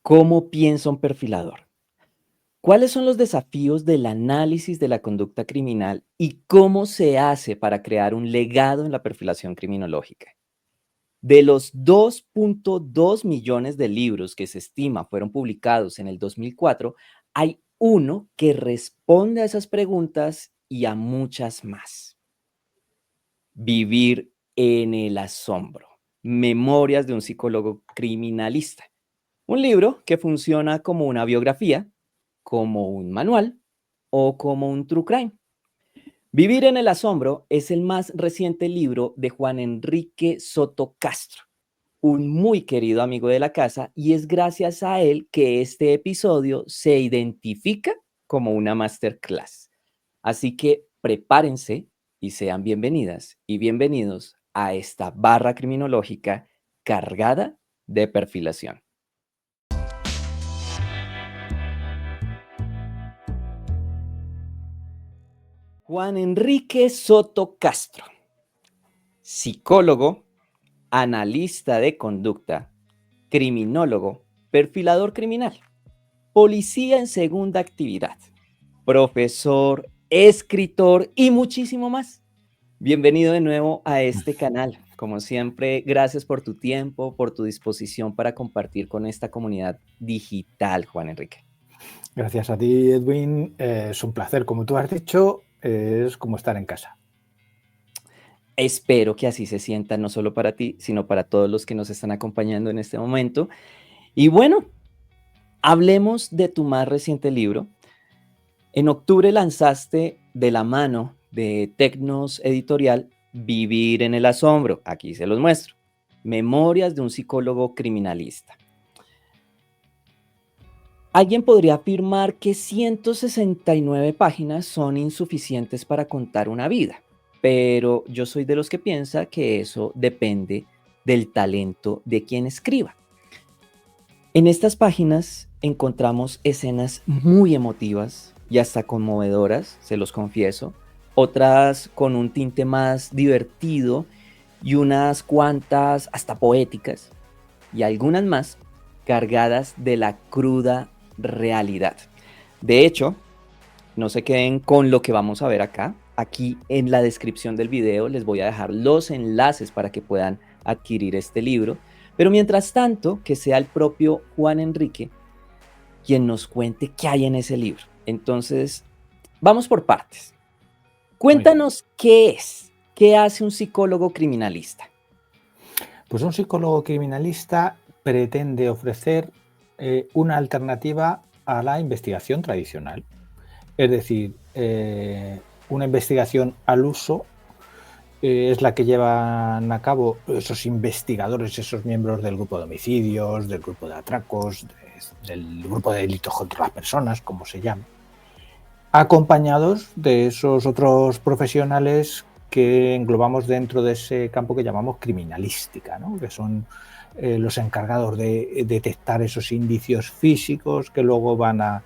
¿Cómo piensa un perfilador? ¿Cuáles son los desafíos del análisis de la conducta criminal y cómo se hace para crear un legado en la perfilación criminológica? De los 2.2 millones de libros que se estima fueron publicados en el 2004, hay uno que responde a esas preguntas y a muchas más. Vivir en el asombro. Memorias de un psicólogo criminalista. Un libro que funciona como una biografía, como un manual o como un true crime. Vivir en el asombro es el más reciente libro de Juan Enrique Soto Castro, un muy querido amigo de la casa, y es gracias a él que este episodio se identifica como una masterclass. Así que prepárense y sean bienvenidas y bienvenidos a esta barra criminológica cargada de perfilación. Juan Enrique Soto Castro, psicólogo, analista de conducta, criminólogo, perfilador criminal, policía en segunda actividad, profesor, escritor y muchísimo más. Bienvenido de nuevo a este canal. Como siempre, gracias por tu tiempo, por tu disposición para compartir con esta comunidad digital, Juan Enrique. Gracias a ti, Edwin. Es un placer, como tú has dicho, es como estar en casa. Espero que así se sienta no solo para ti, sino para todos los que nos están acompañando en este momento. Y bueno, hablemos de tu más reciente libro. En octubre lanzaste de la mano de Tecnos Editorial Vivir en el Asombro. Aquí se los muestro. Memorias de un psicólogo criminalista. Alguien podría afirmar que 169 páginas son insuficientes para contar una vida, pero yo soy de los que piensa que eso depende del talento de quien escriba. En estas páginas encontramos escenas muy emotivas y hasta conmovedoras, se los confieso, otras con un tinte más divertido y unas cuantas hasta poéticas, y algunas más cargadas de la cruda realidad. De hecho, no se queden con lo que vamos a ver acá. Aquí en la descripción del video les voy a dejar los enlaces para que puedan adquirir este libro. Pero mientras tanto, que sea el propio Juan Enrique quien nos cuente qué hay en ese libro. Entonces, vamos por partes. Cuéntanos qué hace un psicólogo criminalista. Pues un psicólogo criminalista pretende ofrecer una alternativa a la investigación tradicional. Es decir, una investigación al uso es la que llevan a cabo esos investigadores, esos miembros del grupo de homicidios, del grupo de atracos, del grupo de delitos contra las personas, como se llama, acompañados de esos otros profesionales que englobamos dentro de ese campo que llamamos criminalística, ¿no? Que son los encargados de detectar esos indicios físicos que luego van a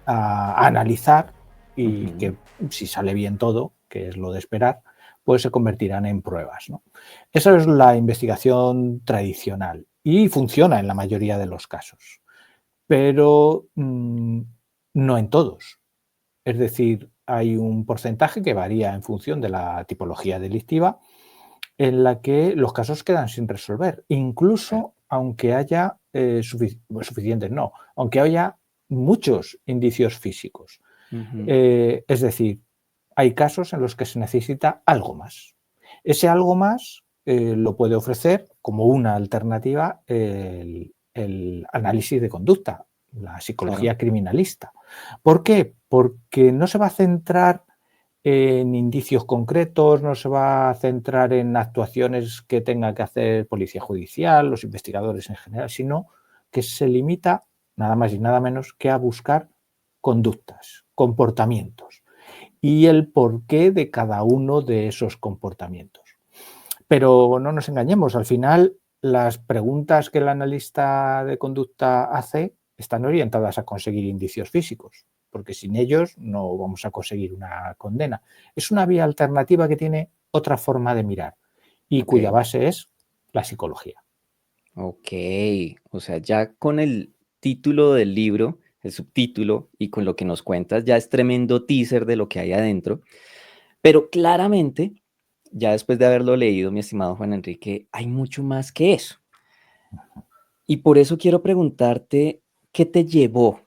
analizar y que, si sale bien todo, que es lo de esperar, pues se convertirán en pruebas, ¿no? Esa es la investigación tradicional y funciona en la mayoría de los casos, pero no en todos. Es decir, hay un porcentaje que varía en función de la tipología delictiva en la que los casos quedan sin resolver, incluso aunque haya suficientes, no, aunque haya muchos indicios físicos. Es decir, hay casos en los que se necesita algo más. Ese algo más lo puede ofrecer como una alternativa el análisis de conducta, la psicología criminalista. ¿Por qué? Porque no se va a centrar en indicios concretos, no se va a centrar en actuaciones que tenga que hacer policía judicial, los investigadores en general, sino que se limita nada más y nada menos que a buscar conductas, comportamientos y el porqué de cada uno de esos comportamientos. Pero no nos engañemos, al final las preguntas que el analista de conducta hace están orientadas a conseguir indicios físicos, porque sin ellos no vamos a conseguir una condena. Es una vía alternativa que tiene otra forma de mirar y cuya base es la psicología. Ok, o sea, ya con el título del libro, el subtítulo y con lo que nos cuentas, ya es tremendo teaser de lo que hay adentro. Pero claramente, ya después de haberlo leído, mi estimado Juan Enrique, hay mucho más que eso. Y por eso quiero preguntarte, ¿qué te llevó,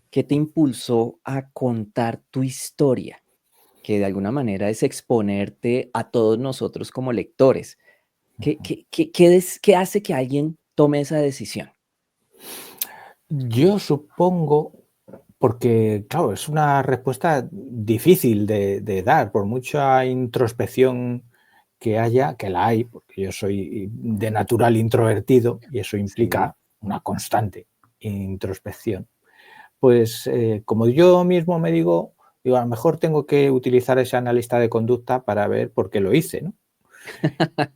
qué te impulsó a contar tu historia? Que de alguna manera es exponerte a todos nosotros como lectores. ¿Qué hace que alguien tome esa decisión? Yo supongo, porque claro, es una respuesta difícil de dar, por mucha introspección que haya, que la hay, porque yo soy de natural introvertido y eso Sí, implica una constante introspección. Pues como yo mismo me digo, a lo mejor tengo que utilizar ese analista de conducta para ver por qué lo hice, ¿no?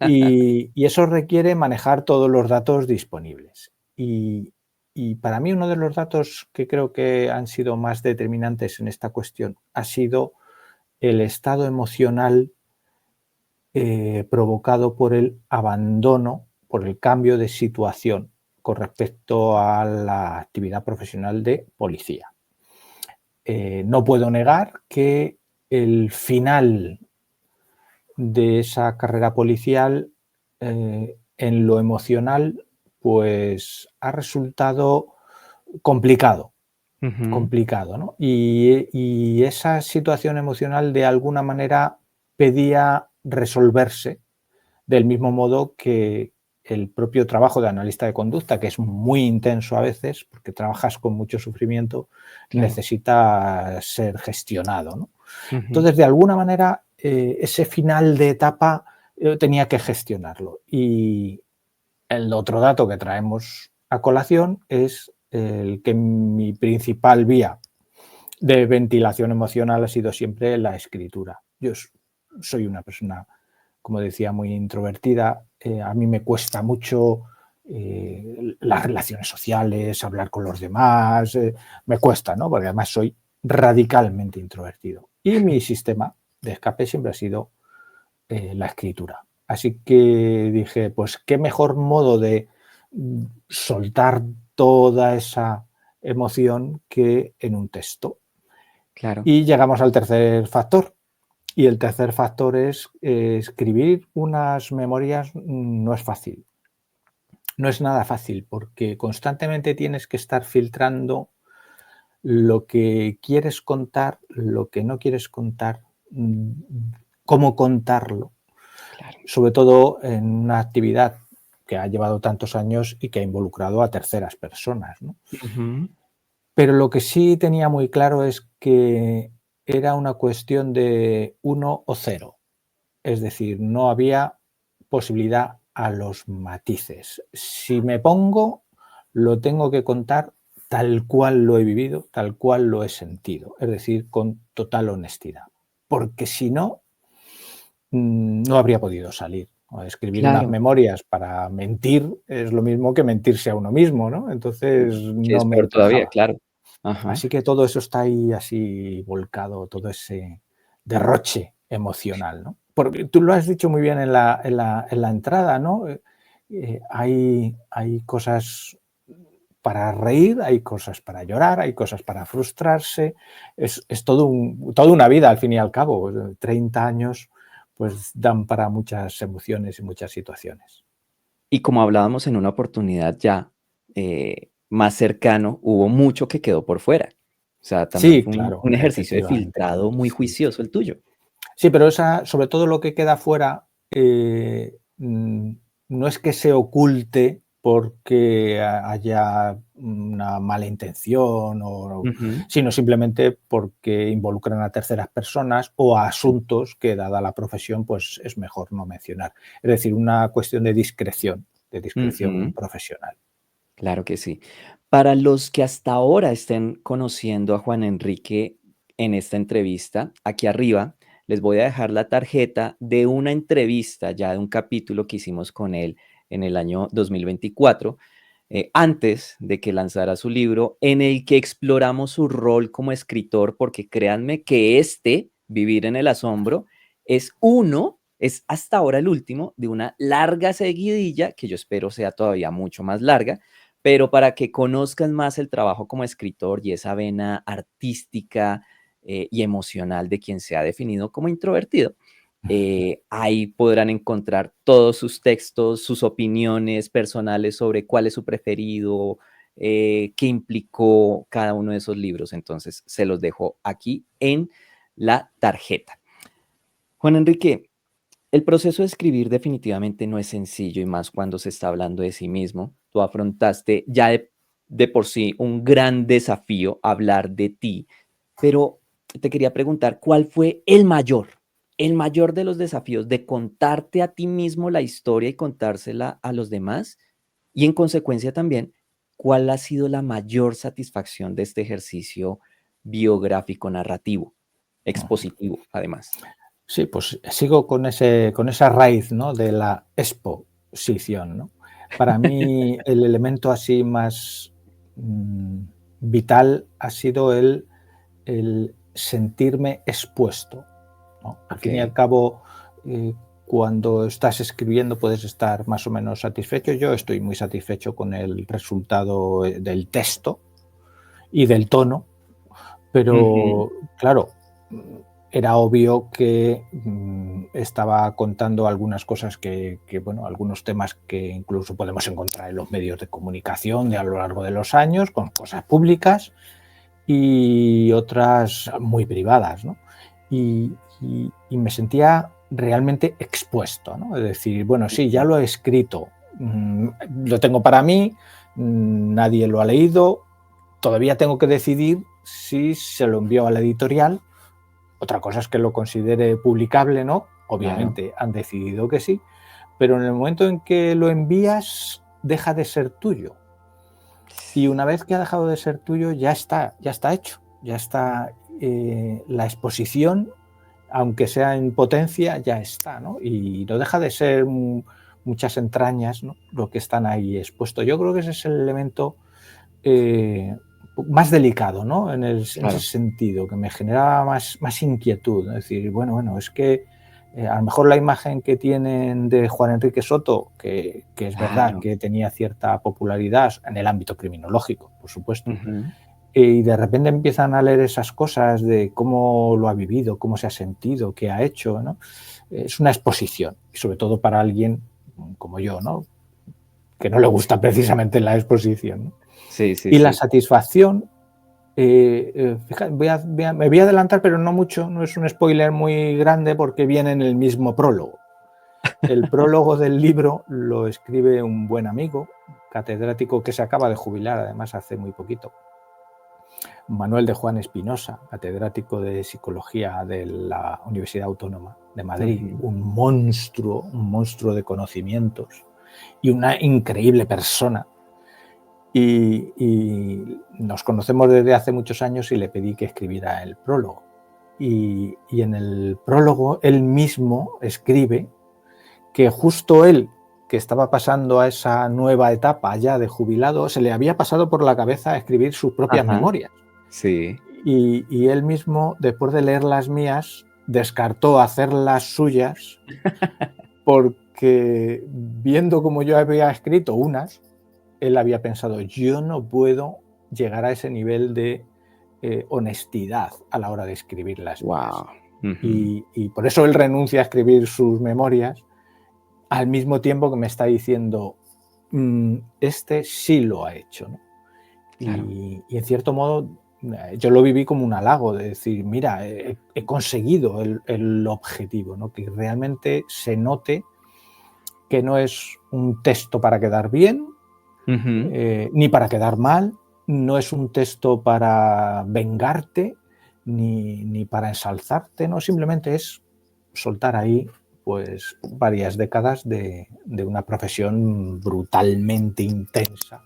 Y eso requiere manejar todos los datos disponibles. Y para mí uno de los datos que creo que han sido más determinantes en esta cuestión ha sido el estado emocional provocado por el abandono, por el cambio de situación con respecto a la actividad profesional de policía. No puedo negar que el final de esa carrera policial en lo emocional pues ha resultado complicado, ujú, complicado, ¿no? Y esa situación emocional de alguna manera pedía resolverse del mismo modo que el propio trabajo de analista de conducta, que es muy intenso a veces, porque trabajas con mucho sufrimiento, claro. necesita ser gestionado, ¿no? Ujú, Entonces, de alguna manera, ese final de etapa tenía que gestionarlo. Y el otro dato que traemos a colación es el que mi principal vía de ventilación emocional ha sido siempre la escritura. Yo soy una persona, como decía, muy introvertida. A mí me cuesta mucho las relaciones sociales, hablar con los demás. Me cuesta, ¿no? Porque además soy radicalmente introvertido. Y mi sistema de escape siempre ha sido la escritura. Así que dije, pues qué mejor modo de soltar toda esa emoción que en un texto. claro. Y llegamos al tercer factor. Y el tercer factor es escribir unas memorias no es fácil. No es nada fácil porque constantemente tienes que estar filtrando lo que quieres contar, lo que no quieres contar, cómo contarlo, Claro. sobre todo en una actividad que ha llevado tantos años y que ha involucrado a terceras personas, ¿no? Ujú, Pero lo que sí tenía muy claro es que era una cuestión de uno o cero. Es decir, no había posibilidad a los matices. Si me pongo, lo tengo que contar tal cual lo he vivido, tal cual lo he sentido, es decir, con total honestidad. Porque si no, no habría podido salir. O escribir unas claro, memorias para mentir es lo mismo que mentirse a uno mismo, ¿no? Entonces que no es me peor todavía, encajaba. claro. Ajá. Así que todo eso está ahí así volcado, todo ese derroche emocional, ¿no? Porque tú lo has dicho muy bien en la entrada, ¿no? Hay cosas para reír, hay cosas para llorar, hay cosas para frustrarse. Es toda una vida, al fin y al cabo. 30 años pues dan para muchas emociones y muchas situaciones. Y como hablábamos en una oportunidad ya más cercano, hubo mucho que quedó por fuera. O sea, también Sí, fue un, claro, un ejercicio de efectivamente. filtrado muy Sí. juicioso el tuyo. Sí, pero esa, sobre todo lo que queda fuera, no es que se oculte porque haya una mala intención, Ujú, sino simplemente porque involucran a terceras personas o a sí, asuntos que, dada la profesión, pues es mejor no mencionar. Es decir, una cuestión de discreción ujú, profesional. claro que sí. Para los que hasta ahora estén conociendo a Juan Enrique en esta entrevista, aquí arriba les voy a dejar la tarjeta de una entrevista, ya de un capítulo que hicimos con él en el año 2024, antes de que lanzara su libro, en el que exploramos su rol como escritor, porque créanme que Vivir en el Asombro, es uno Es hasta ahora el último de una larga seguidilla, que yo espero sea todavía mucho más larga, pero para que conozcan más el trabajo como escritor y esa vena artística y emocional de quien se ha definido como introvertido. Ahí podrán encontrar todos sus textos, sus opiniones personales sobre cuál es su preferido, qué implicó cada uno de esos libros. Entonces, se los dejo aquí en la tarjeta. Juan Enrique, el proceso de escribir definitivamente no es sencillo y más cuando se está hablando de sí mismo. Tú afrontaste ya de por sí un gran desafío hablar de ti, pero te quería preguntar, ¿cuál fue el mayor de los desafíos de contarte a ti mismo la historia y contársela a los demás? Y en consecuencia también, ¿cuál ha sido la mayor satisfacción de este ejercicio biográfico narrativo, expositivo, además? Sí, pues sigo con esa raíz, ¿no?, de la exposición, ¿no? Para mí el elemento así más vital ha sido el sentirme expuesto, ¿no? Al fin y al Ok. cabo, cuando estás escribiendo puedes estar más o menos satisfecho. Yo estoy muy satisfecho con el resultado del texto y del tono, Ujú. pero claro, era obvio que estaba contando algunas cosas bueno, algunos temas que incluso podemos encontrar en los medios de comunicación de a lo largo de los años, con cosas públicas y otras muy privadas, ¿no? Y me sentía realmente expuesto, ¿no? Es decir, bueno, sí, ya lo he escrito, lo tengo para mí, nadie lo ha leído, todavía tengo que decidir si se lo envío a la editorial. Otra cosa es que lo considere publicable, ¿no? Claro. Obviamente han decidido que sí, pero en el momento en que lo envías, deja de ser tuyo. Y una vez que ha dejado de ser tuyo, ya está hecho. Ya está la exposición, aunque sea en potencia, ya está, ¿no? Y no deja de ser muchas entrañas, ¿no?, lo que están ahí expuesto. Yo creo que ese es el elemento más delicado, ¿no?, en ese Claro. sentido, que me generaba más inquietud, ¿no? Es decir, bueno, es que a lo mejor la imagen que tienen de Juan Enrique Soto, que es verdad Claro. que tenía cierta popularidad en el ámbito criminológico, por supuesto, Ujú. y de repente empiezan a leer esas cosas de cómo lo ha vivido, cómo se ha sentido, qué ha hecho, ¿no? Es una exposición, y sobre todo para alguien como yo, ¿no?, que no le gusta precisamente la exposición, ¿no? Sí, sí, Y la sí. satisfacción, fíjate, me voy a adelantar, pero no mucho, no es un spoiler muy grande porque viene en el mismo prólogo. El prólogo del libro lo escribe un buen amigo, catedrático que se acaba de jubilar, además hace muy poquito, Manuel de Juan Espinosa, catedrático de Psicología de la Universidad Autónoma de Madrid, Ujú. un monstruo de conocimientos y una increíble persona. Y nos conocemos desde hace muchos años y le pedí que escribiera el prólogo. Y en el prólogo él mismo escribe que justo él, que estaba pasando a esa nueva etapa ya de jubilado, se le había pasado por la cabeza escribir sus propias Ajá. memorias. Sí. Y él mismo, después de leer las mías, descartó hacer las suyas porque viendo como yo había escrito unas, él había pensado, yo no puedo llegar a ese nivel de honestidad a la hora de escribir las mías. Wow. Ujú. Y por eso él renuncia a escribir sus memorias, al mismo tiempo que me está diciendo, este sí lo ha hecho, ¿no? Claro. Y en cierto modo yo lo viví como un halago, de decir, mira, he conseguido el objetivo, ¿no?, que realmente se note que no es un texto para quedar bien, Ujú. ni para quedar mal, no es un texto para vengarte, ni para ensalzarte, no, simplemente es soltar ahí pues varias décadas de una profesión brutalmente intensa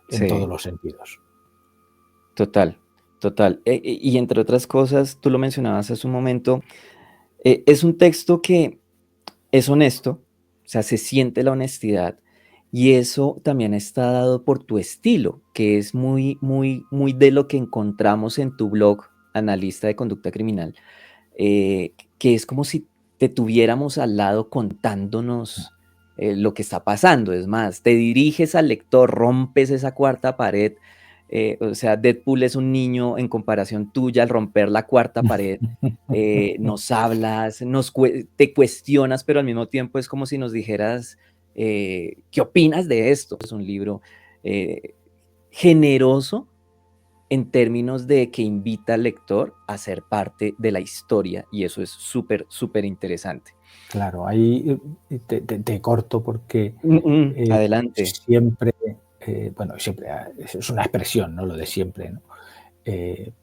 en todos Sí, los sentidos. total, total. Y entre otras cosas, tú lo mencionabas hace un momento, es un texto que es honesto, o sea, se siente la honestidad y eso también está dado por tu estilo, que es muy, muy, muy de lo que encontramos en tu blog, Analista de Conducta Criminal, que es como si te tuviéramos al lado contándonos lo que está pasando. Es más, te diriges al lector, rompes esa cuarta pared. O sea, Deadpool es un niño en comparación tuya al romper la cuarta pared. Nos hablas, te cuestionas, pero al mismo tiempo es como si nos dijeras, ¿qué opinas de esto? Es un libro eh, generoso en términos de que invita al lector a ser parte de la historia, y eso es súper, súper interesante. Claro, ahí te corto porque Adelante. siempre, bueno, siempre es una expresión, ¿no? Lo de siempre, ¿no?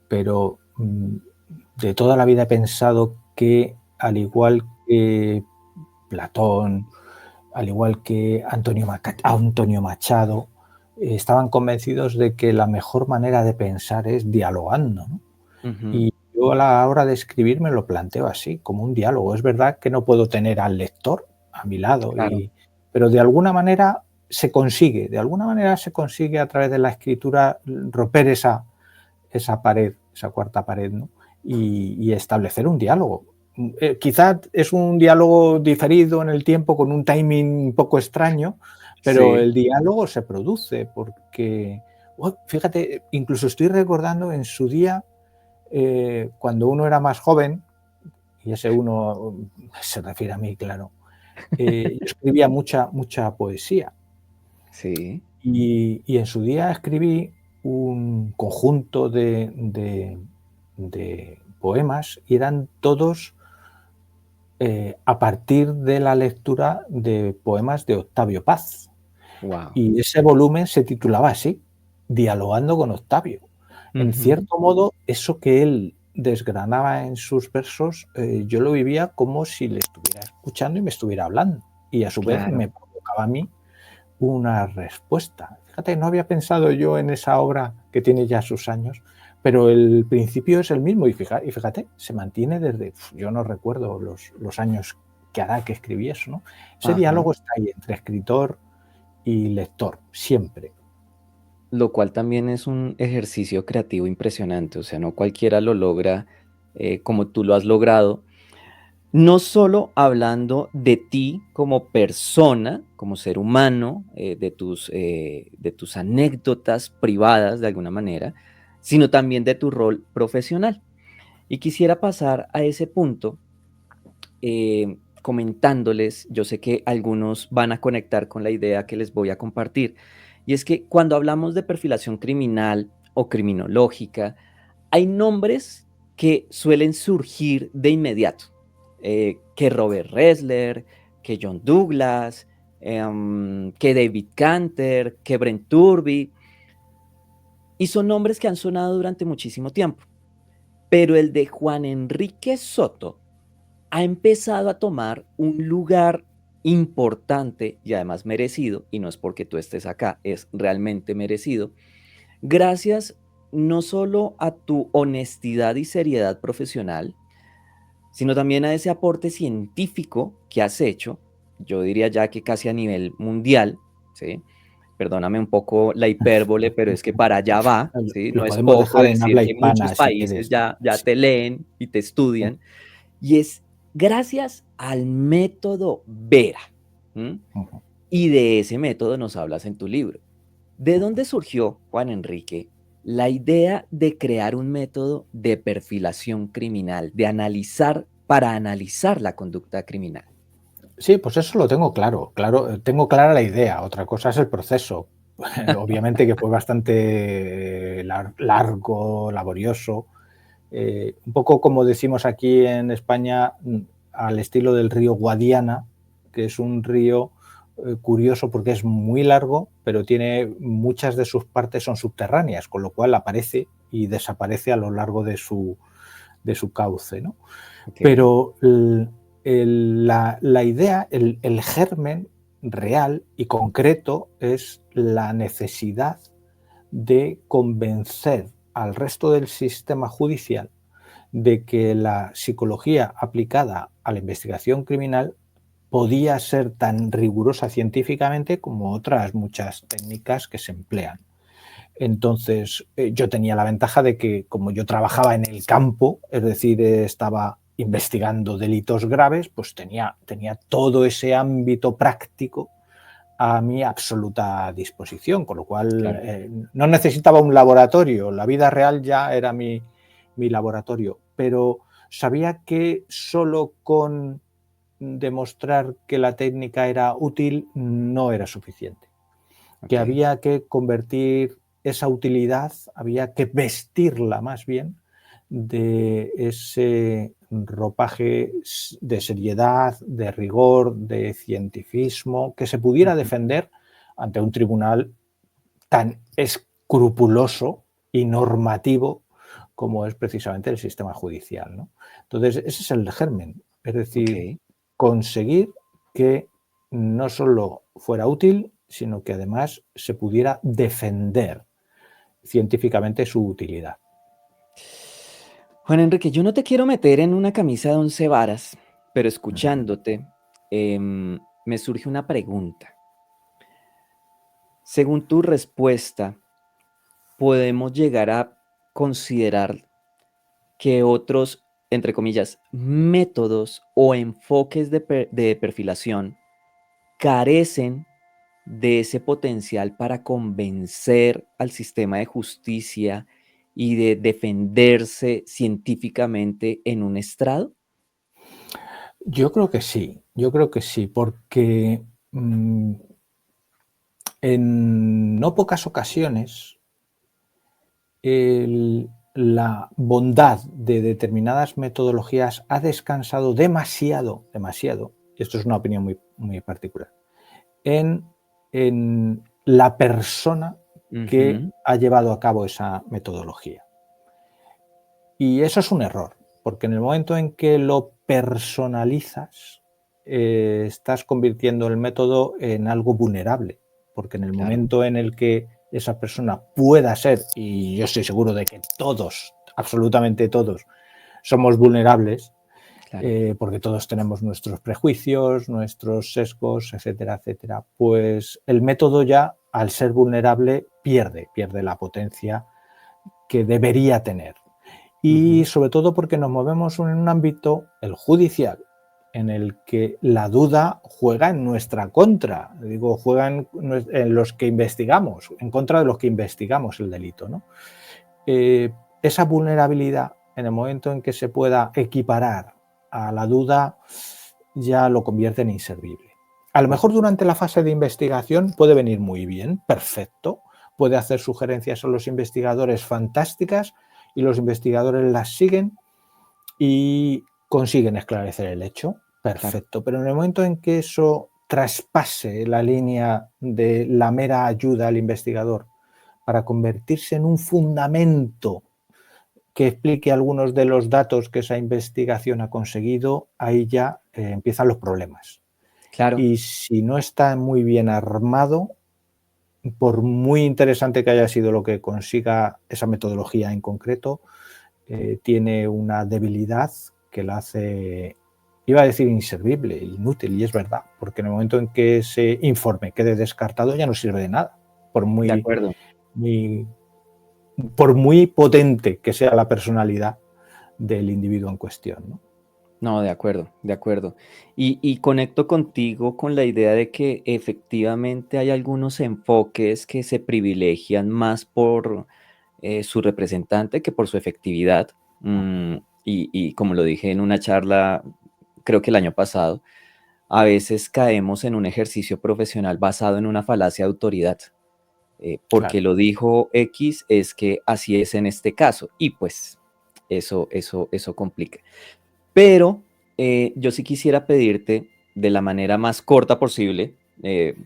Pero de toda la vida he pensado que, al igual que Platón, al igual que Antonio Machado, estaban convencidos de que la mejor manera de pensar es dialogando, ¿no? Ujú, Y yo a la hora de escribir me lo planteo así, como un diálogo. Es verdad que no puedo tener al lector a mi lado, claro, pero de alguna manera se consigue, a través de la escritura romper esa pared, esa cuarta pared, ¿no? Y establecer un diálogo. Quizás es un diálogo diferido en el tiempo, con un timing un poco extraño, pero sí, el diálogo se produce porque, fíjate, incluso estoy recordando en su día, cuando uno era más joven, y ese uno se refiere a mí, claro, yo escribía mucha poesía. sí, Y en su día escribí un conjunto de poemas, y eran todos a partir de la lectura de poemas de Octavio Paz. wow. Y ese volumen se titulaba así, Dialogando con Octavio. En Ujú, cierto modo, eso que él desgranaba en sus versos, yo lo vivía como si le estuviera escuchando y me estuviera hablando. Y a su vez claro. me provocaba a mí una respuesta. Fíjate, no había pensado yo en esa obra que tiene ya sus años, pero el principio es el mismo, y fíjate, se mantiene desde, yo no recuerdo los años que hará que escribí eso, ¿no? Ese Ajá. diálogo está ahí entre escritor y lector, siempre. Lo cual también es un ejercicio creativo impresionante, o sea, no cualquiera lo logra como tú lo has logrado. No solo hablando de ti como persona, como ser humano, de tus anécdotas privadas de alguna manera, sino también de tu rol profesional. Y quisiera pasar a ese punto comentándoles, yo sé que algunos van a conectar con la idea que les voy a compartir, y es que cuando hablamos de perfilación criminal o criminológica, hay nombres que suelen surgir de inmediato, que Robert Ressler, que John Douglas, que David Canter, que Brent Turby, y son nombres que han sonado durante muchísimo tiempo. Pero el de Juan Enrique Soto ha empezado a tomar un lugar importante y además merecido, y no es porque tú estés acá, es realmente merecido, gracias no solo a tu honestidad y seriedad profesional, sino también a ese aporte científico que has hecho, yo diría ya que casi a nivel mundial, ¿sí? Perdóname un poco la hipérbole, pero es que para allá va, ¿sí? Lo No es podemos poco dejar en decir habla que muchos hispana si países quieres. ya Sí. te leen y te estudian, y es gracias al método Vera. ¿M? Ujú. Y de ese método nos hablas en tu libro. ¿De dónde surgió, Juan Enrique, la idea de crear un método de perfilación criminal, de analizar para analizar la conducta criminal? Sí, pues eso lo tengo claro, claro, tengo clara la idea, otra cosa es el proceso. Obviamente que fue bastante largo, laborioso, un poco como decimos aquí en España, al estilo del río Guadiana, que es un río curioso porque es muy largo, pero tiene muchas de sus partes son subterráneas, con lo cual aparece y desaparece a lo largo de su cauce, ¿no? Ok, Pero la idea, el germen real y concreto es la necesidad de convencer al resto del sistema judicial de que la psicología aplicada a la investigación criminal podía ser tan rigurosa científicamente como otras muchas técnicas que se emplean. Entonces, yo tenía la ventaja de que, como yo trabajaba en el campo, es decir, estaba investigando delitos graves, pues tenía todo ese ámbito práctico a mi absoluta disposición, con lo cual no necesitaba un laboratorio, la vida real ya era mi laboratorio, pero sabía que solo con demostrar que la técnica era útil no era suficiente, que había que convertir esa utilidad, había que vestirla más bien de ese ropaje de seriedad, de rigor, de cientificismo, que se pudiera defender ante un tribunal tan escrupuloso y normativo como es precisamente el sistema judicial, ¿no? Entonces, ese es el germen, es decir, conseguir que no solo fuera útil, sino que además se pudiera defender científicamente su utilidad. Juan Enrique, yo no te quiero meter en una camisa de 11 varas, pero escuchándote, me surge una pregunta. Según tu respuesta, ¿podemos llegar a considerar que otros, entre comillas, métodos o enfoques de perfilación carecen de ese potencial para convencer al sistema de justicia y de defenderse científicamente en un estrado? Yo creo que sí, porque en no pocas ocasiones la bondad de determinadas metodologías ha descansado demasiado, y esto es una opinión muy particular, en la persona que ha llevado a cabo esa metodología. Y eso es un error, porque en el momento en que lo personalizas, estás convirtiendo el método en algo vulnerable, porque en el momento en el que esa persona pueda ser, y yo estoy seguro de que todos, absolutamente todos, somos vulnerables, porque todos tenemos nuestros prejuicios, nuestros sesgos, etcétera, etcétera, pues el método ya, al ser vulnerable, pierde la potencia que debería tener. Y sobre todo porque nos movemos en un ámbito, el judicial, en el que la duda juega en nuestra contra. Digo, juega en los que investigamos, en contra de los que investigamos el delito, ¿no? Esa vulnerabilidad, en el momento en que se pueda equiparar a la duda, ya lo convierte en inservible. A lo mejor durante la fase de investigación puede venir muy bien, perfecto, puede hacer sugerencias a los investigadores fantásticas, y los investigadores las siguen y consiguen esclarecer el hecho, perfecto. Pero en el momento en que eso traspase la línea de la mera ayuda al investigador para convertirse en un fundamento que explique algunos de los datos que esa investigación ha conseguido, ahí ya empiezan los problemas. Y si no está muy bien armado, por muy interesante que haya sido lo que consiga esa metodología en concreto, tiene una debilidad que la hace, iba a decir inservible, inútil, y es verdad, porque en el momento en que ese informe quede descartado ya no sirve de nada, por muy potente que sea la personalidad del individuo en cuestión, ¿no? No, de acuerdo, de acuerdo. Y conecto contigo con la idea de que efectivamente hay algunos enfoques que se privilegian más por su representante que por su efectividad. Y como lo dije en una charla, creo que el año pasado, a veces caemos en un ejercicio profesional basado en una falacia de autoridad. Porque lo dijo X, es que así es en este caso. Y pues eso complica. Pero yo sí quisiera pedirte de la manera más corta posible,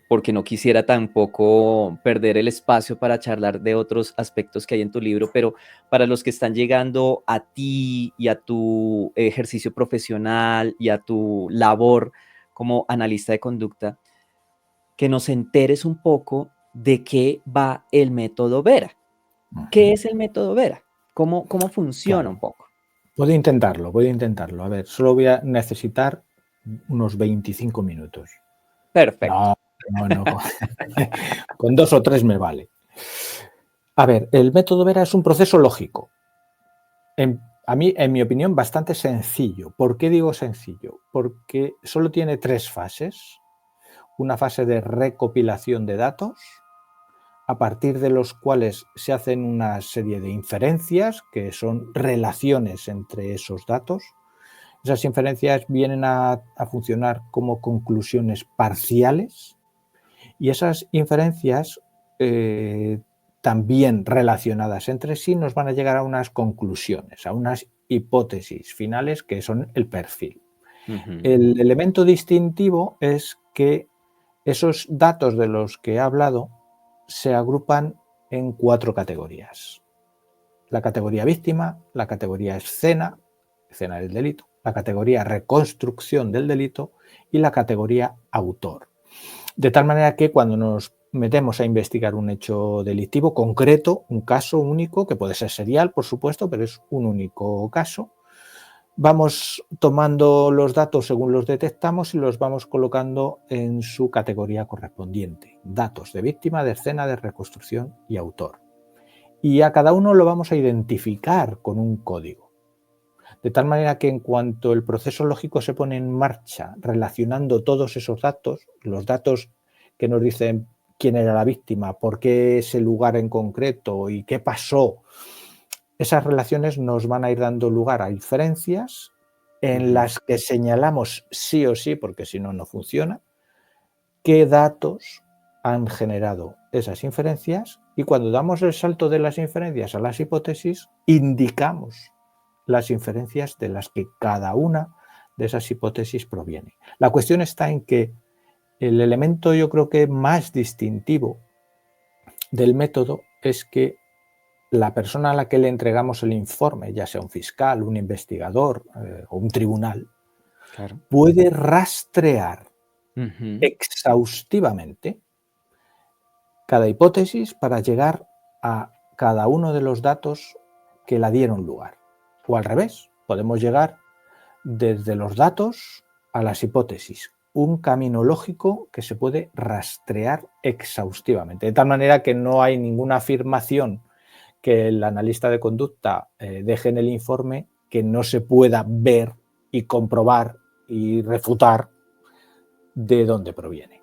porque no quisiera tampoco perder el espacio para charlar de otros aspectos que hay en tu libro, pero para los que están llegando a ti y a tu ejercicio profesional y a tu labor como analista de conducta, que nos enteres un poco de qué va el método Vera. ¿Qué es el método Vera? ¿Cómo funciona un poco? Puedo intentarlo. A ver, solo voy a necesitar unos 25 minutos. Perfecto. No. Con 2 o 3 me vale. A ver, el método Vera es un proceso lógico. A mí, en mi opinión, bastante sencillo. ¿Por qué digo sencillo? Porque solo tiene 3 fases. Una fase de recopilación de datos, a partir de los cuales se hacen una serie de inferencias, que son relaciones entre esos datos. Esas inferencias vienen a funcionar como conclusiones parciales, y esas inferencias, también relacionadas entre sí, nos van a llegar a unas conclusiones, a unas hipótesis finales, que son el perfil. El elemento distintivo es que esos datos de los que he hablado se agrupan en 4 categorías. La categoría víctima, la categoría escena, escena del delito, la categoría reconstrucción del delito y la categoría autor. De tal manera que cuando nos metemos a investigar un hecho delictivo concreto, un caso único, que puede ser serial, por supuesto, pero es un único caso, vamos tomando los datos según los detectamos y los vamos colocando en su categoría correspondiente. Datos de víctima, de escena, de reconstrucción y autor. Y a cada uno lo vamos a identificar con un código. De tal manera que en cuanto el proceso lógico se pone en marcha relacionando todos esos datos, los datos que nos dicen quién era la víctima, por qué ese lugar en concreto y qué pasó, esas relaciones nos van a ir dando lugar a inferencias en las que señalamos sí o sí, porque si no, no funciona, qué datos han generado esas inferencias, y cuando damos el salto de las inferencias a las hipótesis, indicamos las inferencias de las que cada una de esas hipótesis proviene. La cuestión está en que el elemento, yo creo que más distintivo del método, es que la persona a la que le entregamos el informe, ya sea un fiscal, un investigador o un tribunal, Claro. puede rastrear exhaustivamente cada hipótesis para llegar a cada uno de los datos que la dieron lugar. O al revés, podemos llegar desde los datos a las hipótesis. Un camino lógico que se puede rastrear exhaustivamente. De tal manera que no hay ninguna afirmación que el analista de conducta deje en el informe que no se pueda ver y comprobar y refutar de dónde proviene.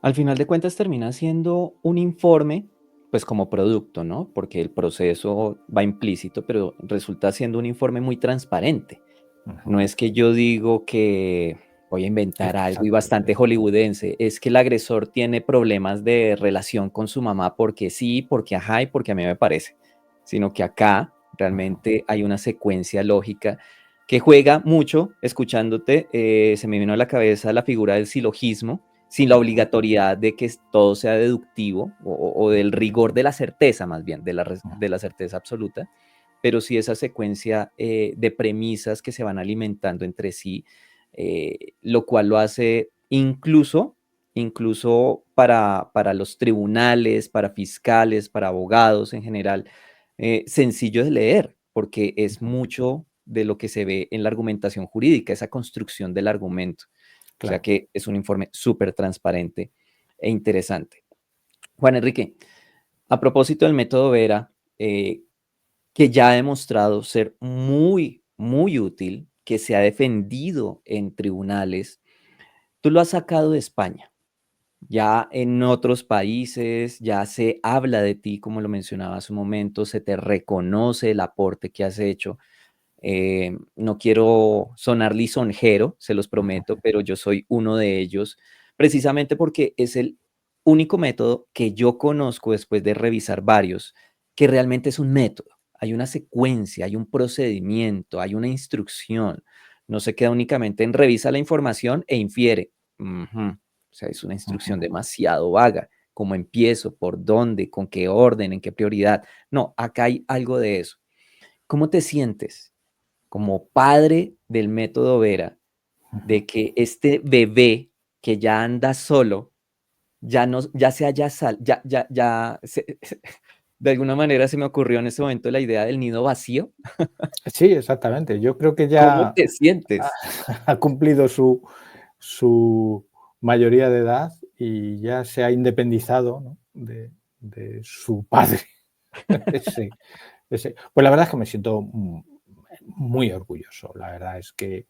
Al final de cuentas termina siendo un informe, pues como producto, ¿no? Porque el proceso va implícito, pero resulta siendo un informe muy transparente. No es que yo digo que voy a inventar algo y bastante Exactamente. hollywoodense, es que el agresor tiene problemas de relación con su mamá porque sí, porque ajá y porque a mí me parece, sino que acá realmente hay una secuencia lógica que juega mucho, escuchándote, se me vino a la cabeza la figura del silogismo, sin la obligatoriedad de que todo sea deductivo o del rigor de la certeza, más bien, de la certeza absoluta, pero sí esa secuencia de premisas que se van alimentando entre sí, lo cual lo hace incluso para los tribunales, para fiscales, para abogados en general, sencillo de leer, porque es mucho de lo que se ve en la argumentación jurídica, esa construcción del argumento. O sea Claro. que es un informe súper transparente e interesante. Juan Enrique, a propósito del método Vera, que ya ha demostrado ser muy, muy útil, que se ha defendido en tribunales, tú lo has sacado de España. Ya en otros países ya se habla de ti, como lo mencionaba hace un momento, se te reconoce el aporte que has hecho. No quiero sonar lisonjero, se los prometo, pero yo soy uno de ellos, precisamente porque es el único método que yo conozco después de revisar varios, que realmente es un método. Hay una secuencia, hay un procedimiento, hay una instrucción. No se queda únicamente en revisa la información e infiere. Ujú. O sea, es una instrucción demasiado vaga. ¿Cómo empiezo? ¿Por dónde? ¿Con qué orden? ¿En qué prioridad? No, acá hay algo de eso. ¿Cómo te sientes como padre del método Vera, de que este bebé que ya anda solo, ya no, ya se haya de alguna manera se me ocurrió en ese momento la idea del nido vacío? Sí, exactamente. Yo creo que ¿Cómo ya te sientes? ha cumplido su mayoría de edad y ya se ha independizado, ¿no?, de su padre. Sí, Pues la verdad es que me siento muy orgulloso. La verdad es que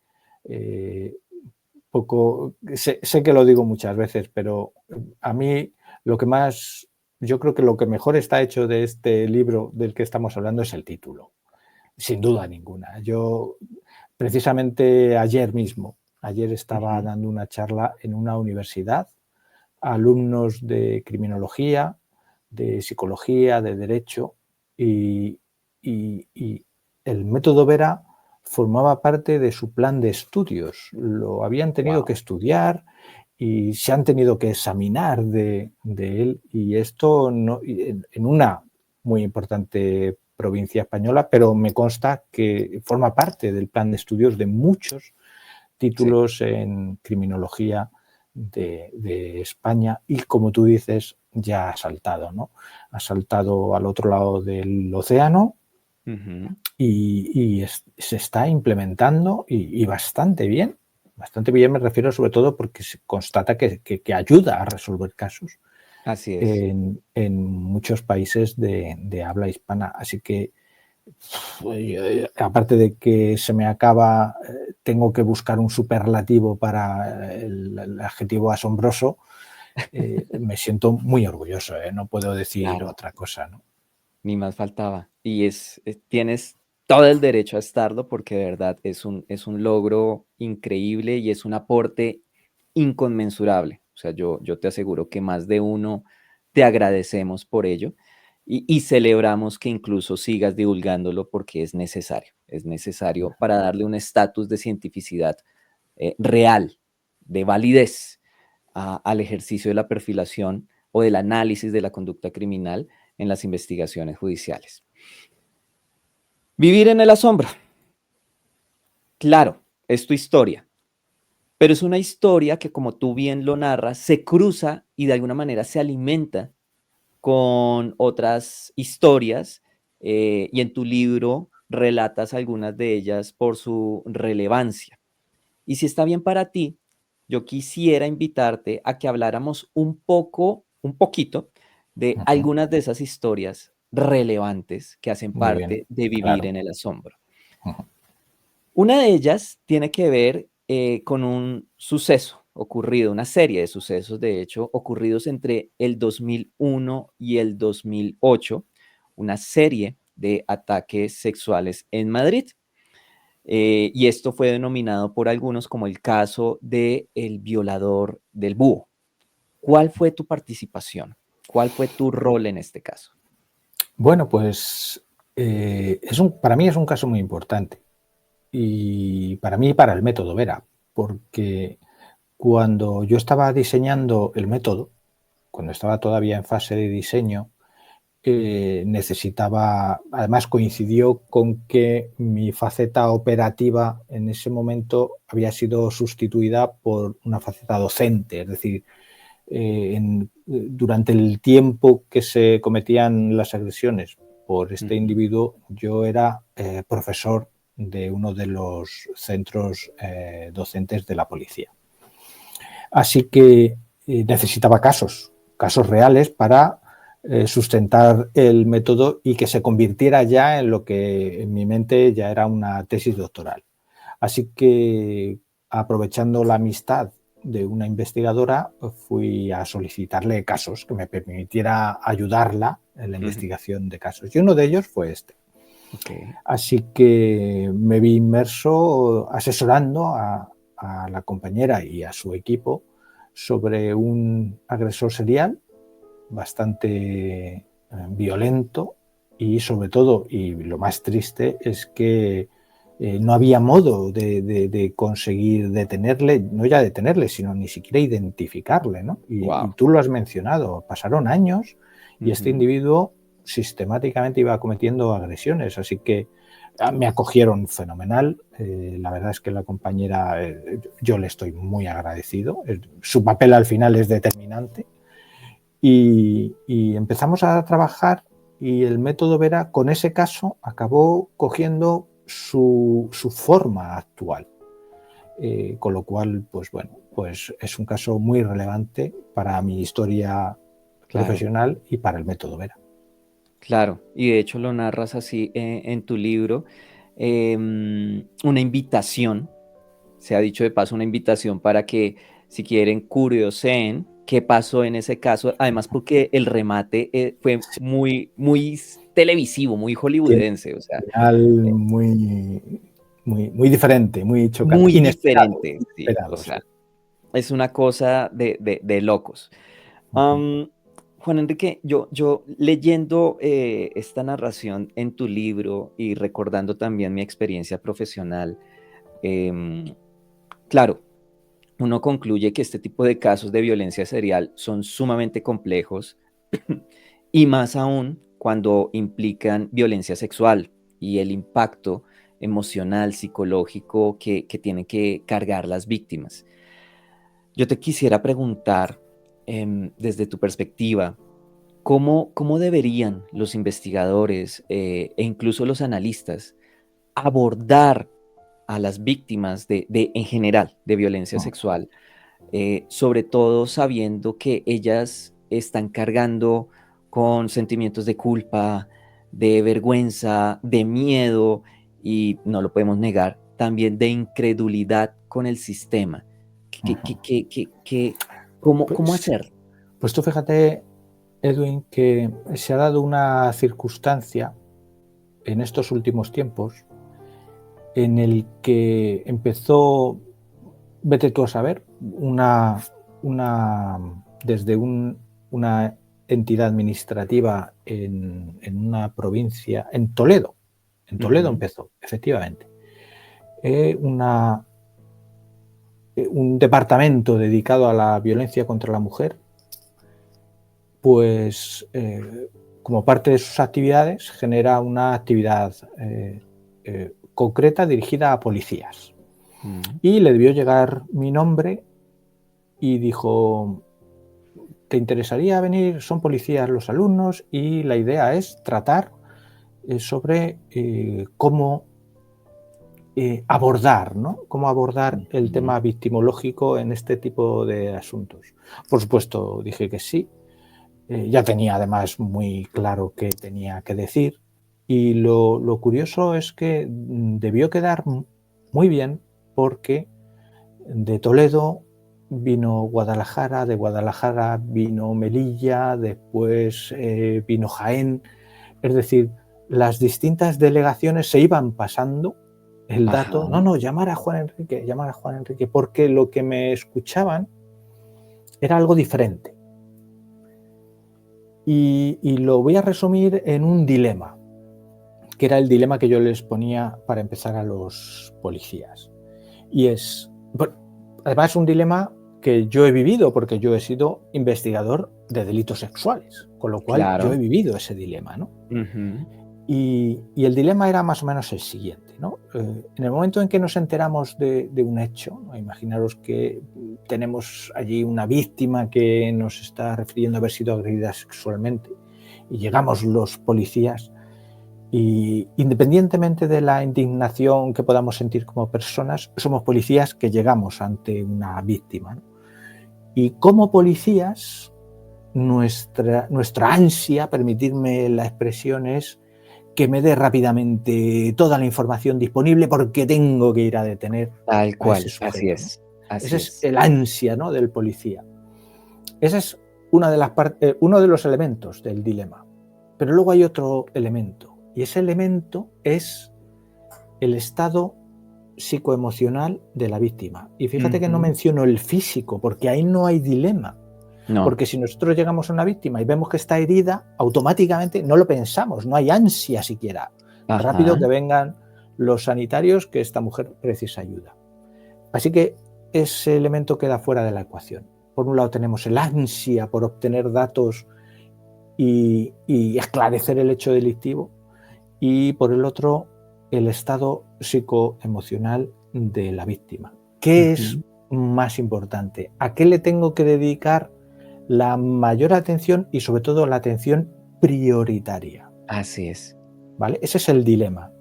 sé que lo digo muchas veces, pero a mí lo que más, yo creo que lo que mejor está hecho de este libro del que estamos hablando es el título, sin duda ninguna. Yo precisamente ayer estaba Ujú. dando una charla en una universidad a alumnos de criminología, de psicología, de derecho, y, y el método Vera formaba parte de su plan de estudios. Lo habían tenido que Wow. estudiar y se han tenido que examinar de él, y esto no, en una muy importante provincia española, pero me consta que forma parte del plan de estudios de muchos Sí. títulos en criminología de España, y como tú dices, ya ha saltado, ¿no? Ha saltado al otro lado del océano Ujú. y se está implementando y bastante bien. Bastante bien me refiero sobre todo porque se constata que ayuda a resolver casos Así es. en muchos países de habla hispana. Así que aparte de que se me acaba, tengo que buscar un superlativo para el adjetivo asombroso, me siento muy orgulloso, no puedo decir Claro. otra cosa, ¿no? Ni más faltaba. Y tienes todo el derecho a estarlo porque de verdad es un logro increíble y es un aporte inconmensurable. O sea, yo te aseguro que más de uno te agradecemos por ello y celebramos que incluso sigas divulgándolo porque es necesario para darle un estatus de cientificidad real, de validez al ejercicio de la perfilación o del análisis de la conducta criminal en las investigaciones judiciales. Vivir en el asombro. Claro, es tu historia, pero es una historia que, como tú bien lo narras, se cruza y de alguna manera se alimenta con otras historias y en tu libro relatas algunas de ellas por su relevancia. Y si está bien para ti, yo quisiera invitarte a que habláramos un poquito de Ujú. algunas de esas historias relevantes que hacen Muy bien, parte de vivir claro. en el asombro. Ujú. Una de ellas tiene que ver con un suceso ocurrido, una serie de sucesos, de hecho, ocurridos entre el 2001 y el 2008, una serie de ataques sexuales en Madrid. Y esto fue denominado por algunos como el caso de el violador del búho. ¿Cuál fue tu participación? ¿Cuál fue tu rol en este caso? Bueno, pues para mí es un caso muy importante, y para mí y para el método Vera, porque cuando yo estaba diseñando el método, cuando estaba todavía en fase de diseño, necesitaba, además coincidió con que mi faceta operativa en ese momento había sido sustituida por una faceta docente, es decir, durante el tiempo que se cometían las agresiones por este Ujú. individuo, yo era profesor de uno de los centros docentes de la policía. Así que necesitaba casos reales para sustentar el método y que se convirtiera ya en lo que en mi mente ya era una tesis doctoral. Así que, aprovechando la amistad de una investigadora, fui a solicitarle casos que me permitiera ayudarla en la Ujú. investigación de casos. Y uno de ellos fue este. Ok. Así que me vi inmerso asesorando a la compañera y a su equipo sobre un agresor serial bastante violento, y sobre todo, y lo más triste, es que no había modo de conseguir detenerle, no ya detenerle, sino ni siquiera identificarle, ¿no? Y Wow. tú lo has mencionado, pasaron años y este Ujú. individuo sistemáticamente iba cometiendo agresiones, así que me acogieron fenomenal. La verdad es que la compañera, yo le estoy muy agradecido. Su papel al final es determinante, y empezamos a trabajar, y el método Vera con ese caso acabó cogiendo su forma actual. Con lo cual, pues bueno, pues es un caso muy relevante para mi historia Claro. profesional y para el método Vera. Claro, y de hecho lo narras así en tu libro, una invitación, se ha dicho de paso, una invitación para que si quieren curioseen qué pasó en ese caso, además porque el remate fue Sí, muy televisivo, muy tiene hollywoodense, o sea, un final eh, muy diferente, muy chocante, muy inesperado, diferente, sí, o inesperado, sí. sea, es una cosa de locos. Ujú. Juan Enrique, yo leyendo esta narración en tu libro y recordando también mi experiencia profesional, em, claro, uno concluye que este tipo de casos de violencia serial son sumamente complejos y más aún cuando implican violencia sexual y el impacto emocional, psicológico que tienen que cargar las víctimas. Yo te quisiera preguntar, desde tu perspectiva, ¿cómo deberían los investigadores e incluso los analistas abordar a las víctimas en general de violencia sexual, sobre todo sabiendo que ellas están cargando con sentimientos de culpa, de vergüenza, de miedo y no lo podemos negar, también de incredulidad con el sistema? Ujú. ¿Cómo Pues, hacer? pues tú fíjate, Edwin, que se ha dado una circunstancia en estos últimos tiempos en el que empezó, vete tú a saber, una desde una entidad administrativa en una provincia, en Toledo Ujú, empezó, efectivamente, una, un departamento dedicado a la violencia contra la mujer, pues como parte de sus actividades genera una actividad concreta dirigida a policías. mm, Y le debió llegar mi nombre y dijo, ¿te interesaría venir? Son policías los alumnos y la idea es tratar sobre cómo abordar, ¿no? Cómo abordar el ujú. tema victimológico en este tipo de asuntos. Por supuesto, dije que sí. Ya tenía además muy claro qué tenía que decir. Y lo curioso es que debió quedar muy bien porque de Toledo vino Guadalajara, de Guadalajara vino Melilla, después vino Jaén. Es decir, las distintas delegaciones se iban pasando el Ajá. dato, no, llamar a Juan Enrique, porque lo que me escuchaban era algo diferente. Y lo voy a resumir en un dilema, que era el dilema que yo les ponía para empezar a los policías. Y es, bueno, además, un dilema que yo he vivido, porque yo he sido investigador de delitos sexuales, con lo cual yo he Claro. vivido ese dilema, ¿no? Ujú. Y el dilema era más o menos el siguiente, ¿no? En el momento en que nos enteramos de un hecho, ¿no? Imaginaros que tenemos allí una víctima que nos está refiriendo a haber sido agredida sexualmente y llegamos los policías y independientemente de la indignación que podamos sentir como personas, somos policías que llegamos ante una víctima, ¿no? Y como policías, nuestra ansia, permitirme la expresión, es que me dé rápidamente toda la información disponible porque tengo que ir a detener Tal a ese cual, así sujeto, ¿no? es, Ese así es es. el ansia, ¿no?, del policía. Ese es uno de los elementos del dilema. Pero luego hay otro elemento, y ese elemento es el estado psicoemocional de la víctima. Y fíjate que no Ujú. menciono el físico, porque ahí no hay dilema. No. Porque si nosotros llegamos a una víctima y vemos que está herida, automáticamente no lo pensamos, no hay ansia siquiera. Rápido Ajá. que vengan los sanitarios, que esta mujer precisa ayuda. Así que ese elemento queda fuera de la ecuación. Por un lado tenemos el ansia por obtener datos y esclarecer el hecho delictivo, y por el otro el estado psicoemocional de la víctima. ¿Qué es Ujú. más importante? ¿A qué le tengo que dedicar la mayor atención y sobre todo la atención prioritaria? Así es. ¿Vale? Ese es el dilema.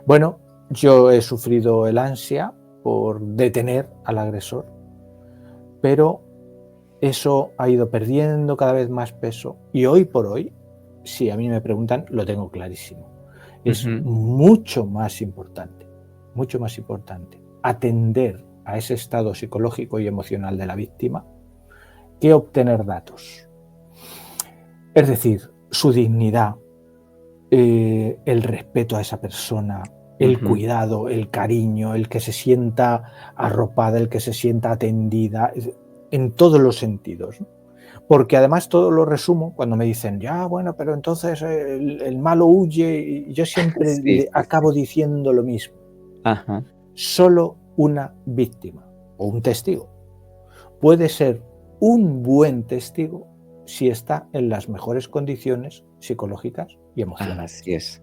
Bueno, yo he sufrido el ansia por detener al agresor, pero eso ha ido perdiendo cada vez más peso y hoy por hoy si a mí me preguntan, lo tengo clarísimo. Es Ujú. mucho más importante atender a ese estado psicológico y emocional de la víctima que obtener datos. Es decir, su dignidad, el respeto a esa persona, el Ujú. cuidado, el cariño, el que se sienta arropada, el que se sienta atendida, en todos los sentidos, ¿no? Porque además todo lo resumo cuando me dicen, ya, bueno, pero entonces el malo huye, y yo siempre Sí, sí, sí. acabo diciendo lo mismo. Ajá. Solo una víctima o un testigo puede ser un buen testigo si está en las mejores condiciones psicológicas y emocionales. Así es.